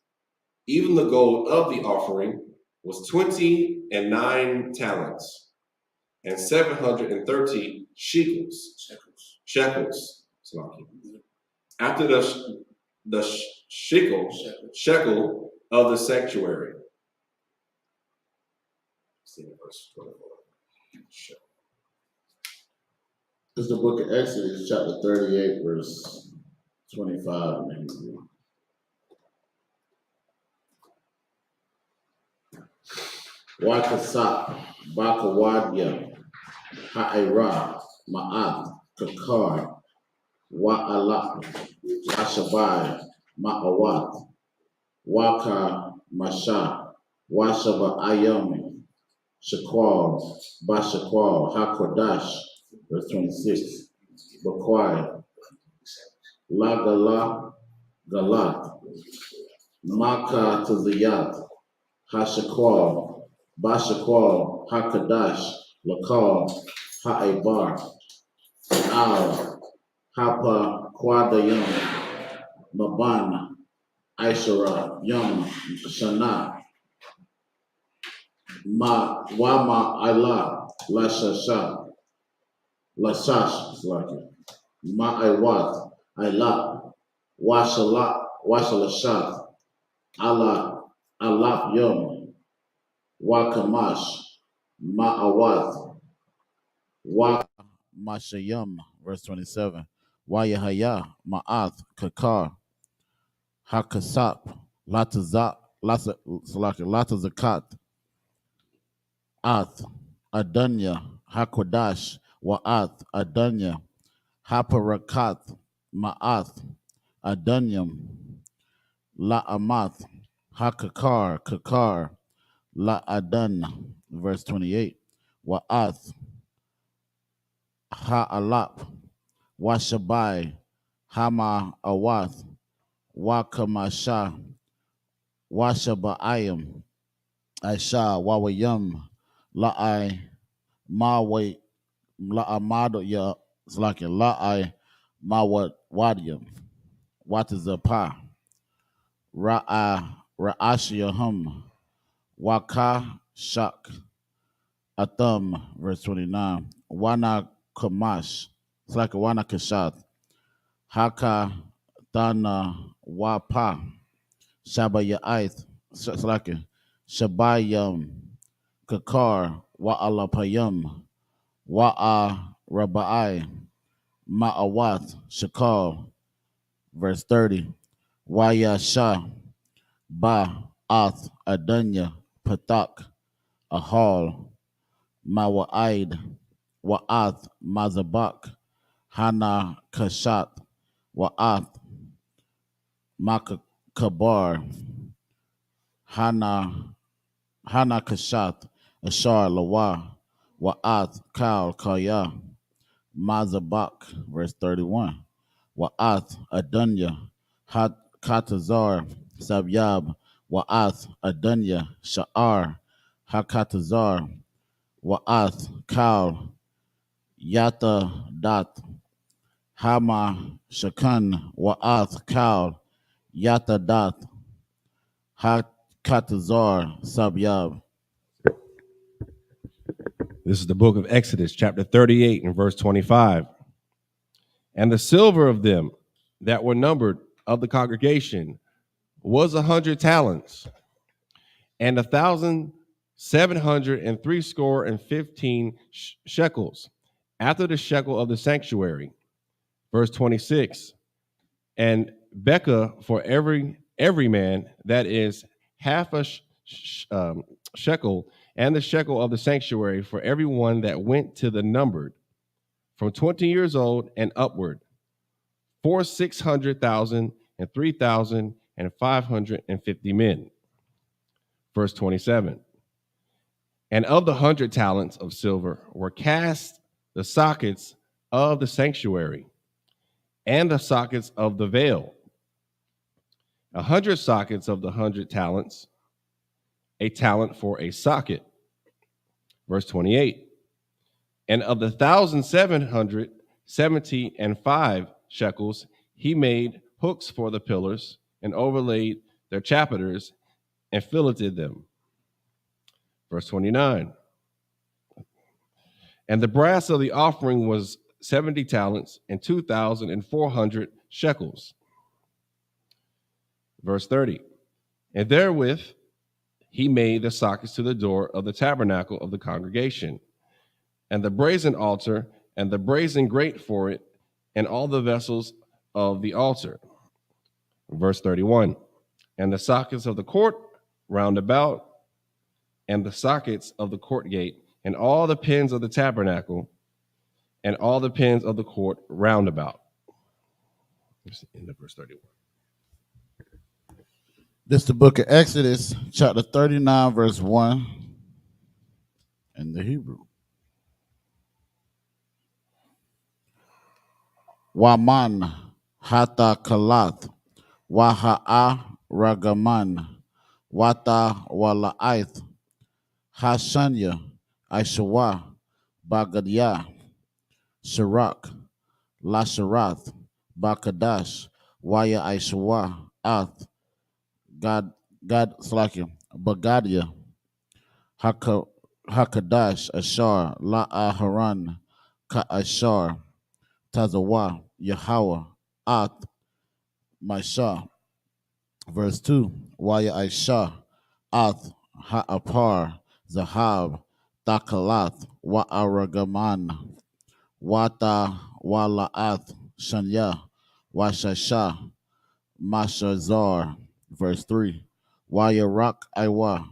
even the gold of the offering, was 29 talents, and 730 shekels. After the shekel of the sanctuary. This is the book of Exodus, chapter 38, verse 25. Wakasap, Bakawadya, Ha'ira, Ma'at, Kakar, Wa'alak, Ashabai, Ma'awat, Waka, Masha, Washaba Ayami, Shaqual, Bashaqual, Hakodash, verse 26, Bakwai, Lagala, Galat, Maka Taziyat, Hashaqual, Bashaqual, Hakadash, Lakal, Ha'ebar, Al, Hapa, Quadayam, Mabana, Aishara, Yom, Shana, Wama, Ayla, Lashasha, Lashash, Ma'aiwat, Ayla, Washalashat, Allah, Alap Yom, Wakamash, Ma'awat, Mashayam, verse 27. Wayahaya, Ma'ath, Kakar, Hakasap, Latazakat, Ath, Adanya, Hakodash, Wa'ath, Adanya, Haparakat, Ma'ath, Adanyam, La'amath, Hakakar, Kakar, La'adan, verse 28. Wa'ath, Ha'alap, Washabai, Hama Awath, Wakamasha, Washaba'ayim, Aisha, Wawayam, La'ai, Mawai, La'amado, ya, Slaki, La'ai, Mawat, Wadiam, Watazapa, Ra'ashiyahum, Waka, Shak, Atham, verse 29. Wana Kamash, it's like a Wana Kashat, Haka Thana Wapa, Shabaya'ith, it's like a Shabayam, Kakar, Wa'alapayam, Wa'a Rabba'i, Ma'awat, Shakal, verse 30. Wayasha, Ba, Ath, Adanya, Patak, Ahal, Mawa'id, Wa'ath, Mazabak, Hana Kashat, Wa'ath, Makabar, Hana Kashat, Ashar Lawa, Wa'ath, Kal Kaya, Mazabak, verse 31. Wa'ath, Adunya, Katazar, Sabyab, Wa'ath, Adunya, Sha'ar, Hakatazar, Wa'ath, Kal, Yata Dat, Hama Shakan, Wa'ath, Kal, Yata Dat, Hakatazar, Sabyab. This is the book of Exodus, chapter 38 and verse 25. And the silver of them that were numbered of the congregation was 100 talents, and 1,703 shekels, after the shekel of the sanctuary. Verse 26. And Becca for every man, that is half a shekel, and the shekel of the sanctuary for everyone that went to the numbered, from 20 years old and upward, for 600,000 and 3,550 men. Verse 27. And of the 100 talents of silver were cast the sockets of the sanctuary and the sockets of the veil, 100 sockets of the 100 talents, a talent for a socket. Verse 28. And of the 1,775 shekels, he made hooks for the pillars and overlaid their chapiters and filleted them. Verse 29. And the brass of the offering was 70 talents and 2,400 shekels. Verse 30. And therewith he made the sockets to the door of the tabernacle of the congregation, and the brazen altar, and the brazen grate for it, and all the vessels of the altar. Verse 31. And the sockets of the court round about, and the sockets of the court gate, and all the pins of the tabernacle, and all the pins of the court round about. End of verse 31. This is the book of Exodus, chapter 39, verse 1 in the Hebrew. Waman hata kalat, waha'a ragaman, wata wala'ith, hashanya, Aishawa, Bagadya, Shirak, Lasharath, Bakadash, Waya Aishawa, Ath, God, Slakim, Bagadia, Hakadash, Ashar, La Aharan, Ka Ashar, Tazawa, Yahweh, Ath, Maisha. Verse 2, Waya Aisha, Ath, Ha'apar, Zahab, Takalat, Wa'aragaman, Wata Wala'ath, Shanya, Washasha, Mashazar. Verse 3, Wayarak Iwa,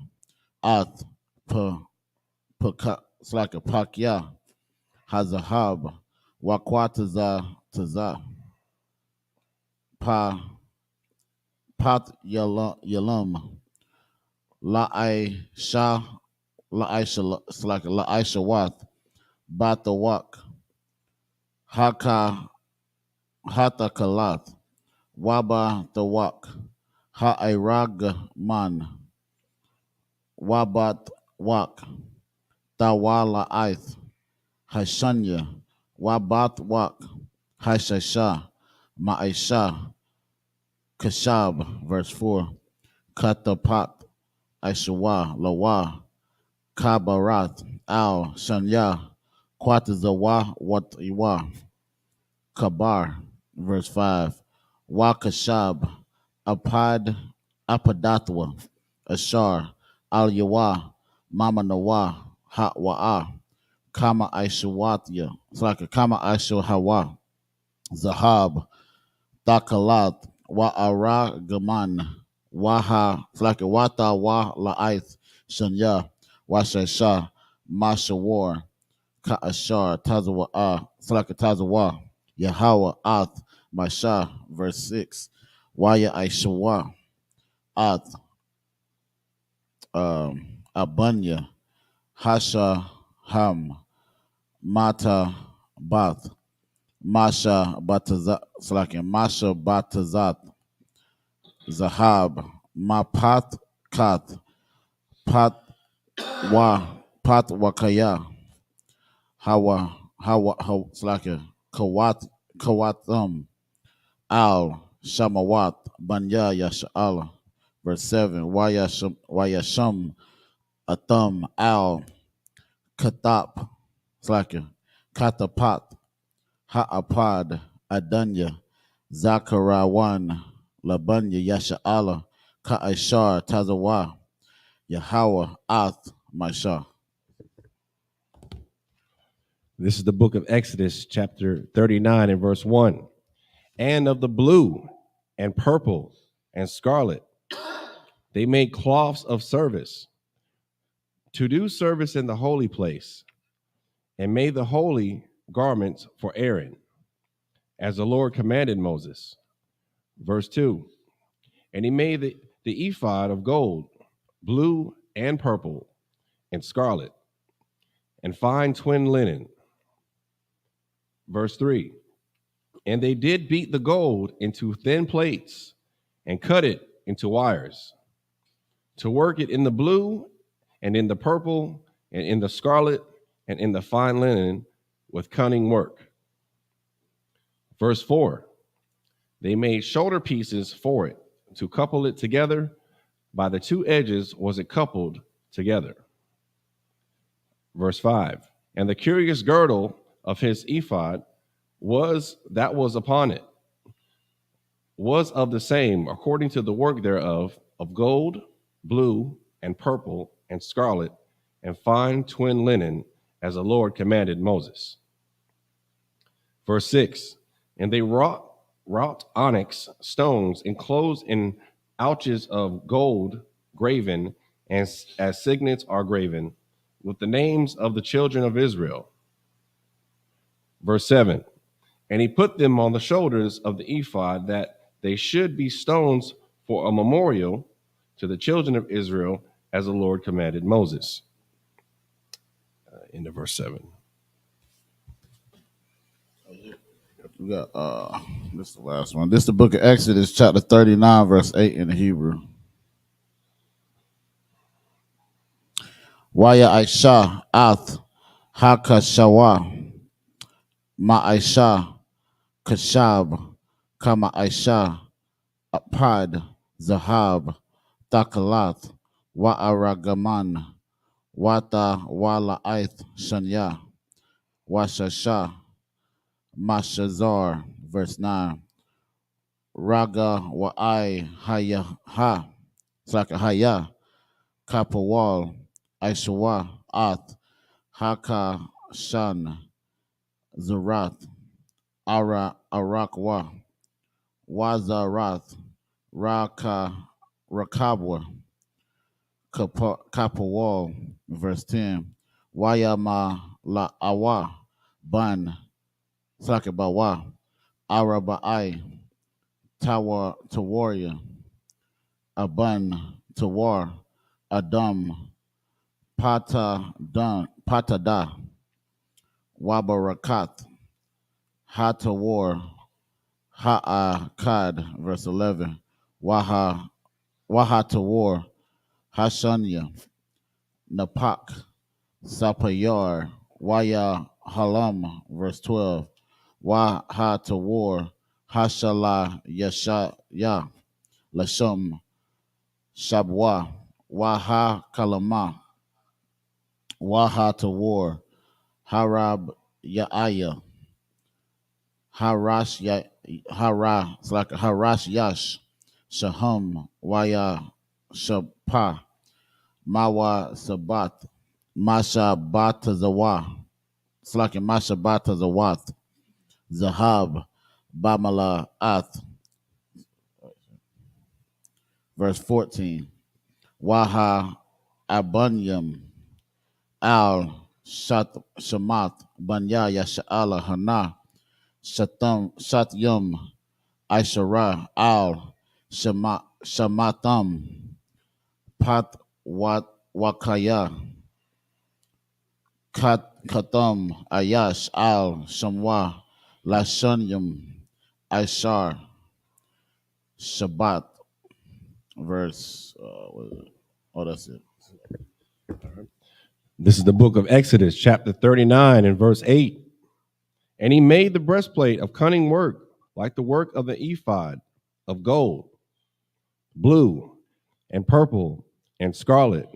Ath, it's like a Pakya, Hazahab, Wakwataza, Taza, Pat Yalam, La'aisha, it's like La'aisha Wath, Batawak, Hata Kalath, Waba Tawak, Ha'iragman, Wabat Wak, Tawala Ith, Hashanya, Wabat Wak, Hashasha, Ma'aisha, Kashab, verse 4, Katapat, Aishawa, Lawa, Kabarat, Al, Shanya, Kwatazawa, Watiwa, Kabar, verse 5, Wakashab, Apadatwa, Ashar, Al Yawa, Mama Nawa, Hatwa'a, Kama Aishawatya, it's like a Kama Aishahawa, Zahab, Takalat, Wa'ara Gaman, Waha, it's like a Wata Wa La'ith, Shanya, Washasha, Mashawar, Ka'ashar, Tazawa'a, it's like a Tazawa, Yahweh, Ath, Masha, verse 6, Waya Aishawa, Ath, Abanya, Hasha, Ham, Mata, Bath, Masha, Batazat, it's like a Masha, Batazat, Zahab, Mapat, Kat, Pat, Wakaya, Hawa, it's like a Kawatham, Al, Shamawat, Banya, Yasha'ala, verse 7, Wayasham, Atham, Al, Katap, it's like a Katapat, Ha'apad, Adanya, Zakarawan, Labanya, Yasha'ala, Ka'ishar Tazawa Yahweh Ath Mashah. This is the book of Exodus, chapter 39 and verse 1. And of the blue and purple and scarlet, they made cloths of service to do service in the holy place, and made the holy garments for Aaron, as the Lord commanded Moses. Verse 2. And he made the ephod of gold, blue and purple and scarlet, and fine twin linen. Verse 3. And they did beat the gold into thin plates and cut it into wires, to work it in the blue and in the purple and in the scarlet and in the fine linen with cunning work. Verse 4. They made shoulder pieces for it, to couple it together. By the two edges was it coupled together. Verse 5. And the curious girdle of his ephod was upon it, was of the same, according to the work thereof, of gold, blue, and purple, and scarlet, and fine twin linen, as the Lord commanded Moses. Verse 6. And they wrought onyx stones enclosed in ouches of gold graven, and as signets are graven, with the names of the children of Israel. Verse 7. And he put them on the shoulders of the ephod, that they should be stones for a memorial to the children of Israel, as the Lord commanded Moses. Into verse 7. We got this is the last one. This is the book of Exodus, chapter 39, verse 8 in the Hebrew. Waya Aisha Ath Hakashawa Ma Aisha Kashab Kama Aisha Apad Zahab Takalat Wa'aragaman Wata Wala Aith Shanya Washasha Mashazar, verse 9. Raga Wa'ai Haya Ha Saka Haya Kapawal Aishawa Ath Haka Shan Zarath Ara Arakwa Wazarath Raka Rakabwa Kapawal, verse 10. Wayama La Awa Ban Sakabawa Arabai Tawa Tawaria Aban Tawar Adam Patada Wabarakat Hatawar Ha'akad, verse 11. Wahatawar Hashanya Napak Sapayar Waya Halam, verse 12. Wahatawar Hashala Yashaya Lashum Shabwa Waha Kalama Wahatawar Harab Yaaya Harash Yash Shaham Waya Shapa Mawa Sabat Masha Batazawa Masha Batazawat Zahab Bamala Ath, verse 14. Waha Abanyam Al Shamath Banya Yasha'ala Hana Shatyam Aishara Al Shamatham Pat Wakaya Katam Ayash Al Shamwa Lashanyam Aishar Shabbat, verse that's it. This is the book of Exodus, chapter 39 and verse 8. And he made the breastplate of cunning work, like the work of the ephod, of gold, blue, and purple, and scarlet,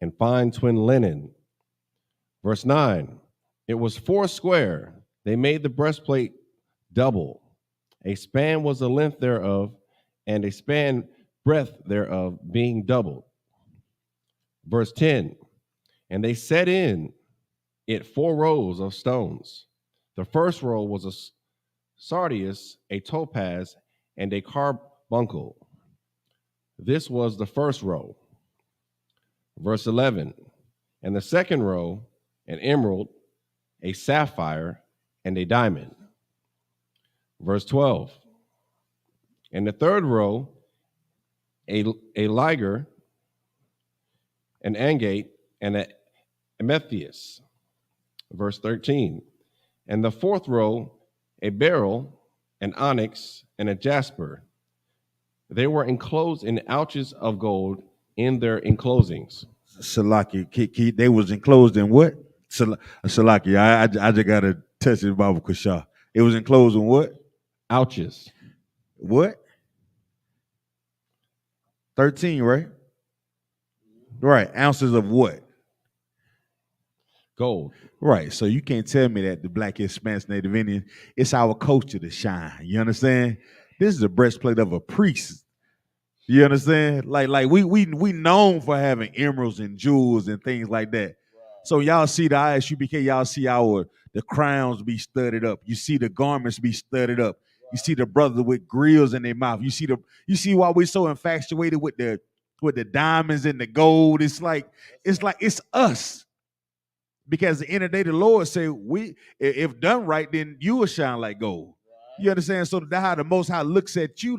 and fine twin linen. Verse 9. It was 4 square. They made the breastplate double. A span was the length thereof, and a span breadth thereof being doubled. Verse 10, and they set in it 4 rows of stones. The first row was a sardius, a topaz, and a carbuncle. This was the first row. Verse 11, and the second row, an emerald, a sapphire, and a diamond. Verse 12, and the third row, a liger, an agate, and an amethyst. Verse 13, and the fourth row, a beryl, an onyx, and a jasper. They were enclosed in ouches of gold in their enclosings. Salaki, they was enclosed in what? Salaki, I just got to touch it, Baba Kusha. It was enclosed in what? Ouches. What? 13, right? Right. Ounces of what? Gold. Right. So you can't tell me that the Black Hispanic Native Indian, it's our culture to shine. You understand? This is a breastplate of a priest. You understand? Like we known for having emeralds and jewels and things like that. So y'all see the I.S.U.P.K, y'all see the crowns be studded up. You see the garments be studded up. You see the brothers with grills in their mouth. You see why we're so infatuated with the diamonds and the gold. It's like it's us. Because at the end of the day, the Lord say, if done right, then you will shine like gold. You understand? So that's how the Most High looks at you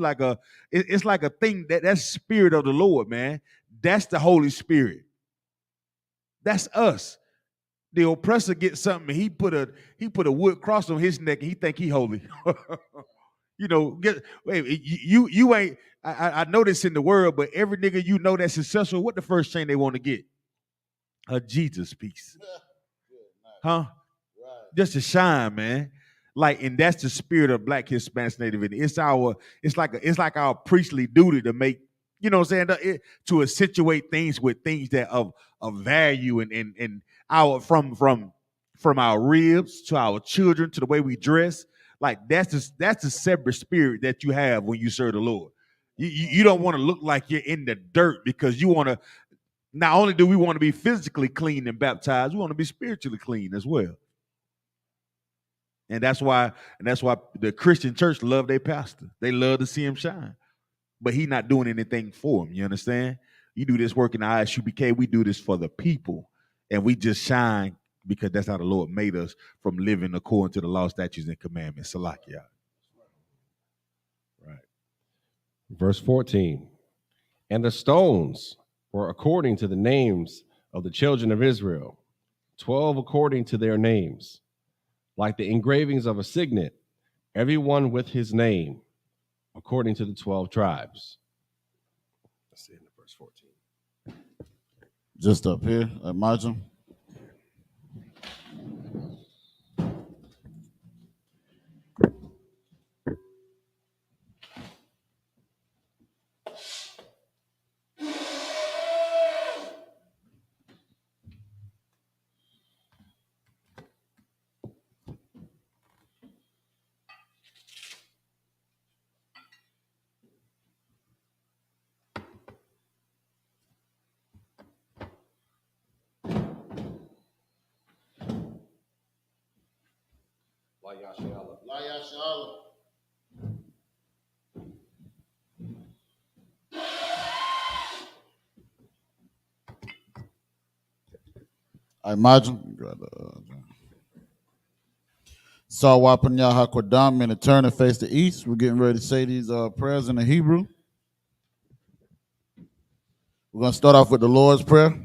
it's like a thing that's spirit of the Lord, man. That's the Holy Spirit. That's us. The oppressor gets something, and he put a wood cross on his neck, and he think he holy. You ain't. I know this in the world, but every nigga you know that's successful, what the first thing they want to get? A Jesus piece. Huh? Just to shine, man. And that's the spirit of Black Hispanic Native Indian. It's like our priestly duty to make, you know what I'm saying, to accentuate things with things that of value and our from our ribs to our children to the way we dress. That's the separate spirit that you have when you serve the Lord. You don't want to look like you're in the dirt because you want to. Not only do we want to be physically clean and baptized, we want to be spiritually clean as well. And that's why the Christian church love their pastor. They love to see him shine. But he's not doing anything for them. You understand? You do this work in the I.S.U.P.K. We do this for the people. And we just shine because that's how the Lord made us, from living according to the law, statutes, and commandments. Salakia. Right. Verse 14. And the stones were according to the names of the children of Israel, 12 according to their names, like the engravings of a signet, every one with his name, according to the 12 tribes. That's it in verse 14. Just up here at margin. I imagine. Sawapanya Hakwadam, and turn and face the east. We're getting ready to say these prayers in the Hebrew. We're going to start off with the Lord's Prayer.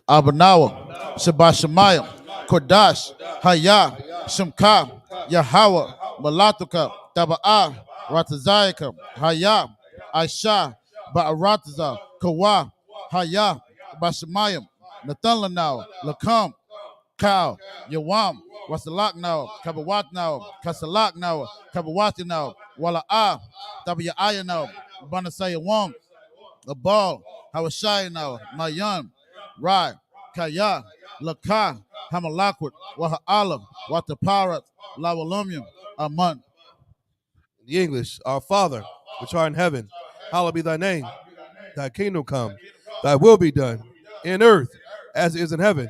Abanawa, Shabbat Shemayim, Kodash, Haya, Shemka, Yahweh, Malatuka, Taba'ah, Ratazayaka, Haya, Aisha, Ba'arataza, Kawa, Haya, Bashemayim, Nathanlanao, Lakam, Cow, Yawam, Wasalak now, Kabawat now, Kasalak now, Kabawati now, Wala'a, Tabiyaya now, Banasaya Wam, the ball, Hawashai now, Mayan, Rai, Kaya, Laka, Hamalakwat, Waha'ala, Wataparat, Lawalumium, Aman. The English, our Father, which art in heaven, hallowed be thy name. Thy kingdom come. Thy will be done in earth as it is in heaven.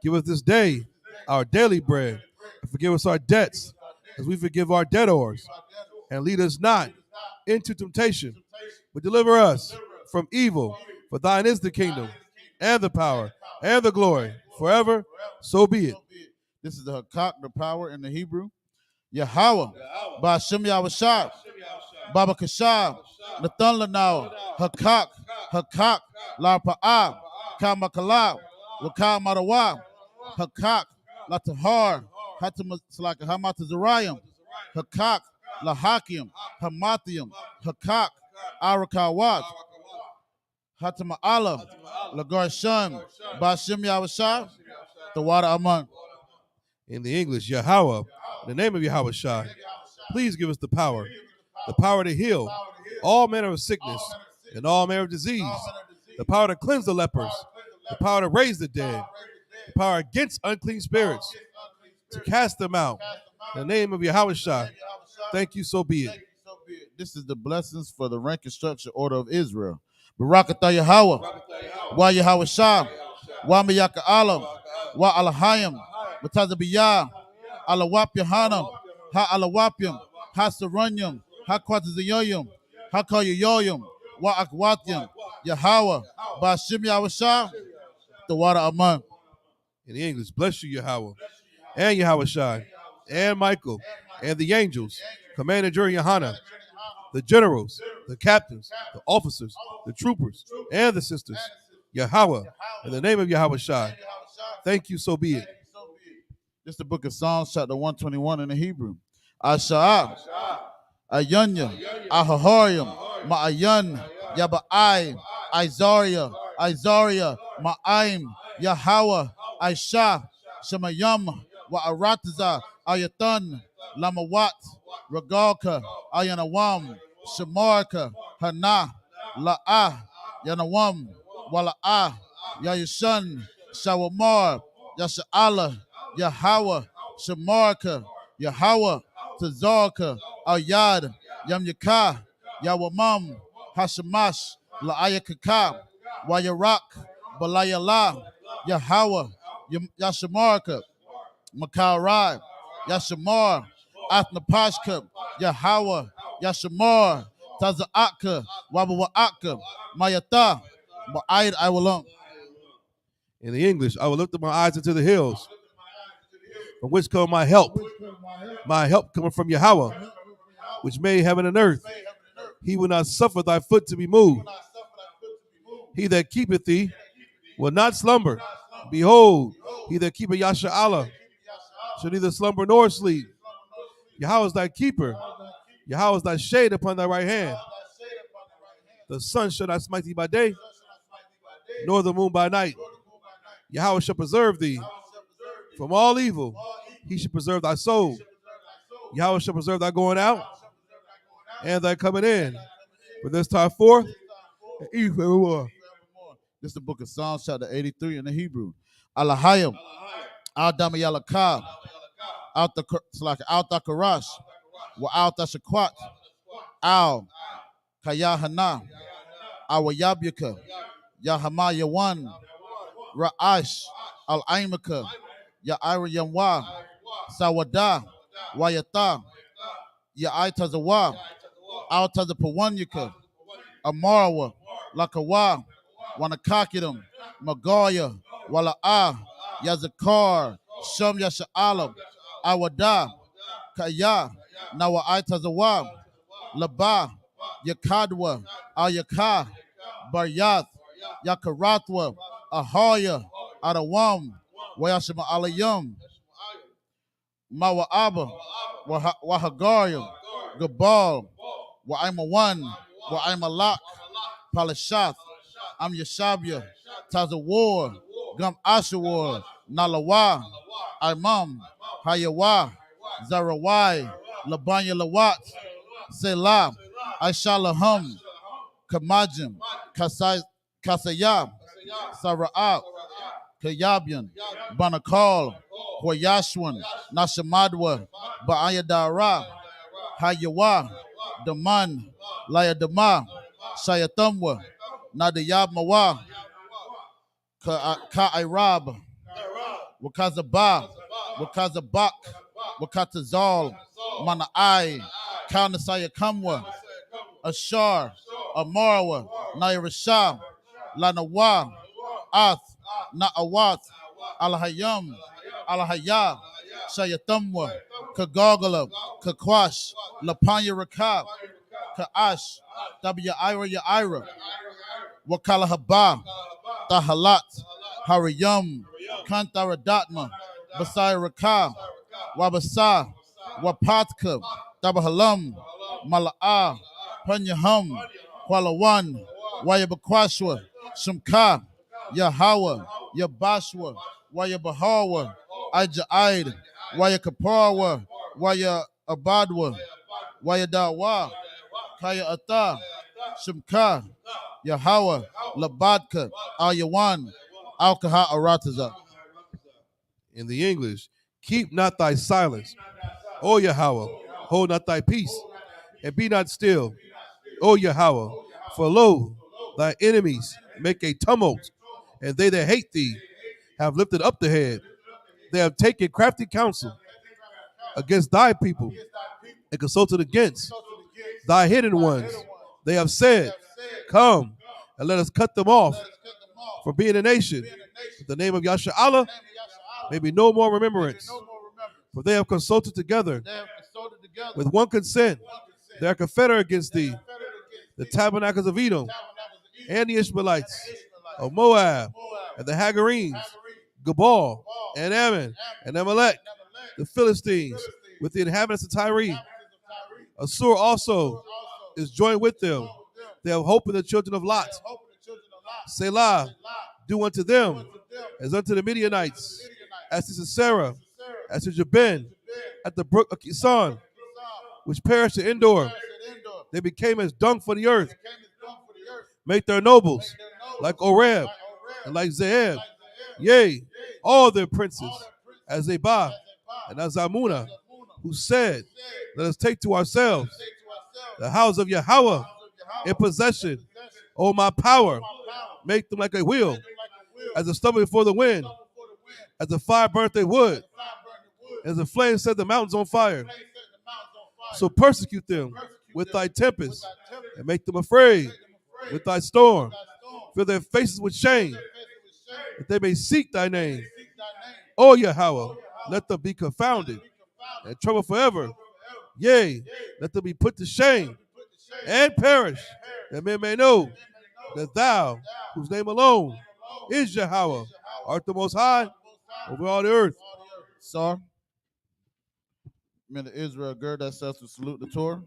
Give us this day our daily bread. And forgive us our debts as we forgive our debtors. And lead us not into temptation, but deliver us from evil. For thine is the kingdom and the power and the glory forever. So be it. This is the Hakak, the power in the Hebrew. Yahweh, Ba'ashem Yahushua, Baba Kashab, Nathan Lanao, Hakak, Hakak, La Pa'ah, Kamakalab, Wakal Marawa, Hakak, La Tahar, Hatamalaka, Hamatazariam, Hakak, La Hakim, Hamathium, Hakak, Arakawat, Hatama'ala, La Garsham, Ba'ashem Yahushua, the water among. In the English, Yahweh, in the name of Yahweh Shai, please give us the power to heal all manner of sickness and all manner of disease, the power to cleanse the lepers, the power to raise the dead, the power against unclean spirits, to cast them out. In the name of Yahweh Shai, thank you, so be it. This is the blessings for the rank and structure order of Israel. Barakatah Yahweh, Wa Yahweh Shah, Wa Miyaka Alam, Wa Alahayim, Matazabiyah, Alawap Yahanam, Ha Alawapyam, Ha Saranyam, Ha Kwatazayoyam, Ha Koyoyoyam, Wa Akwatyam, Yahweh, Bashim Yahweh Shah, the water among. In the English, bless you, Yahweh, and Yahweh Shai, and Michael, and the angels, Commander Jury Yohana, the generals, the captains, the officers, the troopers, and the sisters, Yahweh, in the name of Yahweh Shai. Thank you, so be it. This is the book of Psalms, chapter 121 in the Hebrew. Asha'ah, Ayunya, Ahahorium, Ma'ayan, Yaba'ai, Izaria, Ma'aim, Yahweh, Aisha, Shemayam, Wa'arataza, Ayatan, Lamawat, Regalka, Ayanawam, Shemarka, Hana, La'ah, Yanawam, Wala'ah, Yayashan, Shawamar, Yasha'ala, Yahweh, Shemarka, Yahweh, Tazarka, Ayad, Yamyaka, Yawamam, Hashamash, La'ayakaka, Wayarak, Balayala, Yahweh, Yashamarka, Makarai, Yashamar, Athnapashka, Yahweh, Yashamar, Taza'aka, Wabawa'aka, Mayata, Ma'ayad Iwalam. In the English, I will lift up my eyes into the hills, from which come my help. My help coming from Yahweh, which made heaven and earth. He will not suffer thy foot to be moved. He that keepeth thee will not slumber. Behold, he that keepeth Yasha'Allah shall neither slumber nor sleep. Yahweh is thy keeper. Yahweh is thy shade upon thy right hand. The sun shall not smite thee by day, nor the moon by night. Yahweh shall preserve thee from all evil. He shall preserve thy soul. Yahweh shall preserve thy going out and thy coming in. From this time forth, and even forevermore. This is the book of Psalms, chapter 83 in the Hebrew. Alahayim, Al-Dama Yalakah, Al-Takarash, Wa Al-Tashakwat, Al-Kayahana, Awayabyaka, Yahama Yawan, Ra'ash, Al-Aimaka, Ya'ira Yamwa, Sawada, Wayata, Ya'itazawa, Al-Tazapawanyaka, Amarawa, Lakawa, Wanakakidam, Magaya, Wala'a, Yazakar, Shum Yasha'alam, Awada, Kaya, Nawa'itazawa, Laba, Yakadwa, Ayaka, Baryath, Yakaratwa, Ahaya, Adawam, Wayashima Alayum, Mawa'aba, Wahagarium, Gabal, Wa'aimawan, Wa'aimalak, Palashath, Am Yashabya, Tazawar, Gum Ashawar, Nalawa, Imam, Hayawa, Zarawai, Labanya Lawat, Selah, Aishalahum, Kamajim, Kasayab, Sara'ab, Kayabian, Banakal, Hoyashwan, Nashamadwa, Ba'ayadara, Hayawa, Daman, Layadama, Shayatamwa, Nadiyab Mawa, Ka Irab, Wakazaba, Wakazabak, Wakatazal, Manai, Kaunasaya Kamwa, Ashar, Amarwa, Nairashah, Lanawa, Ath, Na'awat, Alhayam, Alhaya, Shayatamwa, Kagogala, Kakwash, Lapanya Rakab, Kaash, W Ira Yaira, Wakala Haba, Tahalat, Hariyam, Kantaradatma, Basai Raka, Wabasa, Wapatka, Tabahalam, Mala'a, Panyaham, Kwalawan, Wayabakwashwa, Shumka, Yahawa, Yabashwa, Wayabahawa, Ajaid, Wayakaparwa, Waya Abadwa, Wayadawa, Kaya Ata, Shumka, Yahweh, Labadka, Ayawan, Alkaha Arataza. In the English, keep not thy silence, O Yahweh, hold not thy peace, and be not still, O Yahweh, for lo, thy enemies make a tumult, and they that hate thee have lifted up the head. They have taken crafty counsel against thy people, and consulted against thy hidden ones. They have said, come, and let us cut them off from being a nation. The name of Yasha Allah may be no more remembrance. For they have consulted together with one consent. They are confederate against thee, the tabernacles of Edom, and the Ishmaelites of Moab, and the Hagarenes, Gabal, and Ammon, and Amalek, the Philistines, with the inhabitants of Tyre. Assur also is joined with them. They have hope in the children of Lot. Selah, do unto them as unto the Midianites, as to Sisera, as to Jabin, at the brook of Kison, which perished at Endor. They became as dung for the earth. Make their nobles like Oreb and like Zeeb. Yea, all their princes, as Zebah and as Zamuna, who said, let us take to ourselves the house of Yahweh in possession. O my power, make them like a wheel, as a stubble before the wind, as the fire burnt their wood, as the flame set the mountains on fire. So persecute them with thy tempest, and make them afraid with thy storm. Fill their faces with shame, that they may seek thy name. O Yahweh, let them be confounded and troubled forever. Yea, let them be put to shame and perish, that men may know that thou, whose name alone is Yahweh, art the most high over all the earth. Sir, men of Israel, gird thyself to salute the Torah.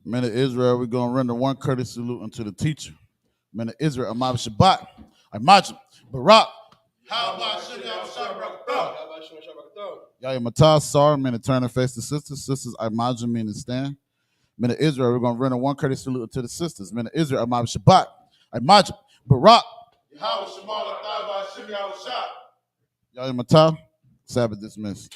Men of Israel, we're going to render one courteous salute unto the teacher. Men of Israel, Amab Shabbat, Imajim, Barak, Yahya Matah, Sar, men of turn and face the sisters. Sisters, Imajim, men to stand. Men of Israel, we're going to render one courteous salute unto the sisters. Men of Israel, Amab Shabbat, Imajim, Barak, Yahya Matah, Sabbath dismissed.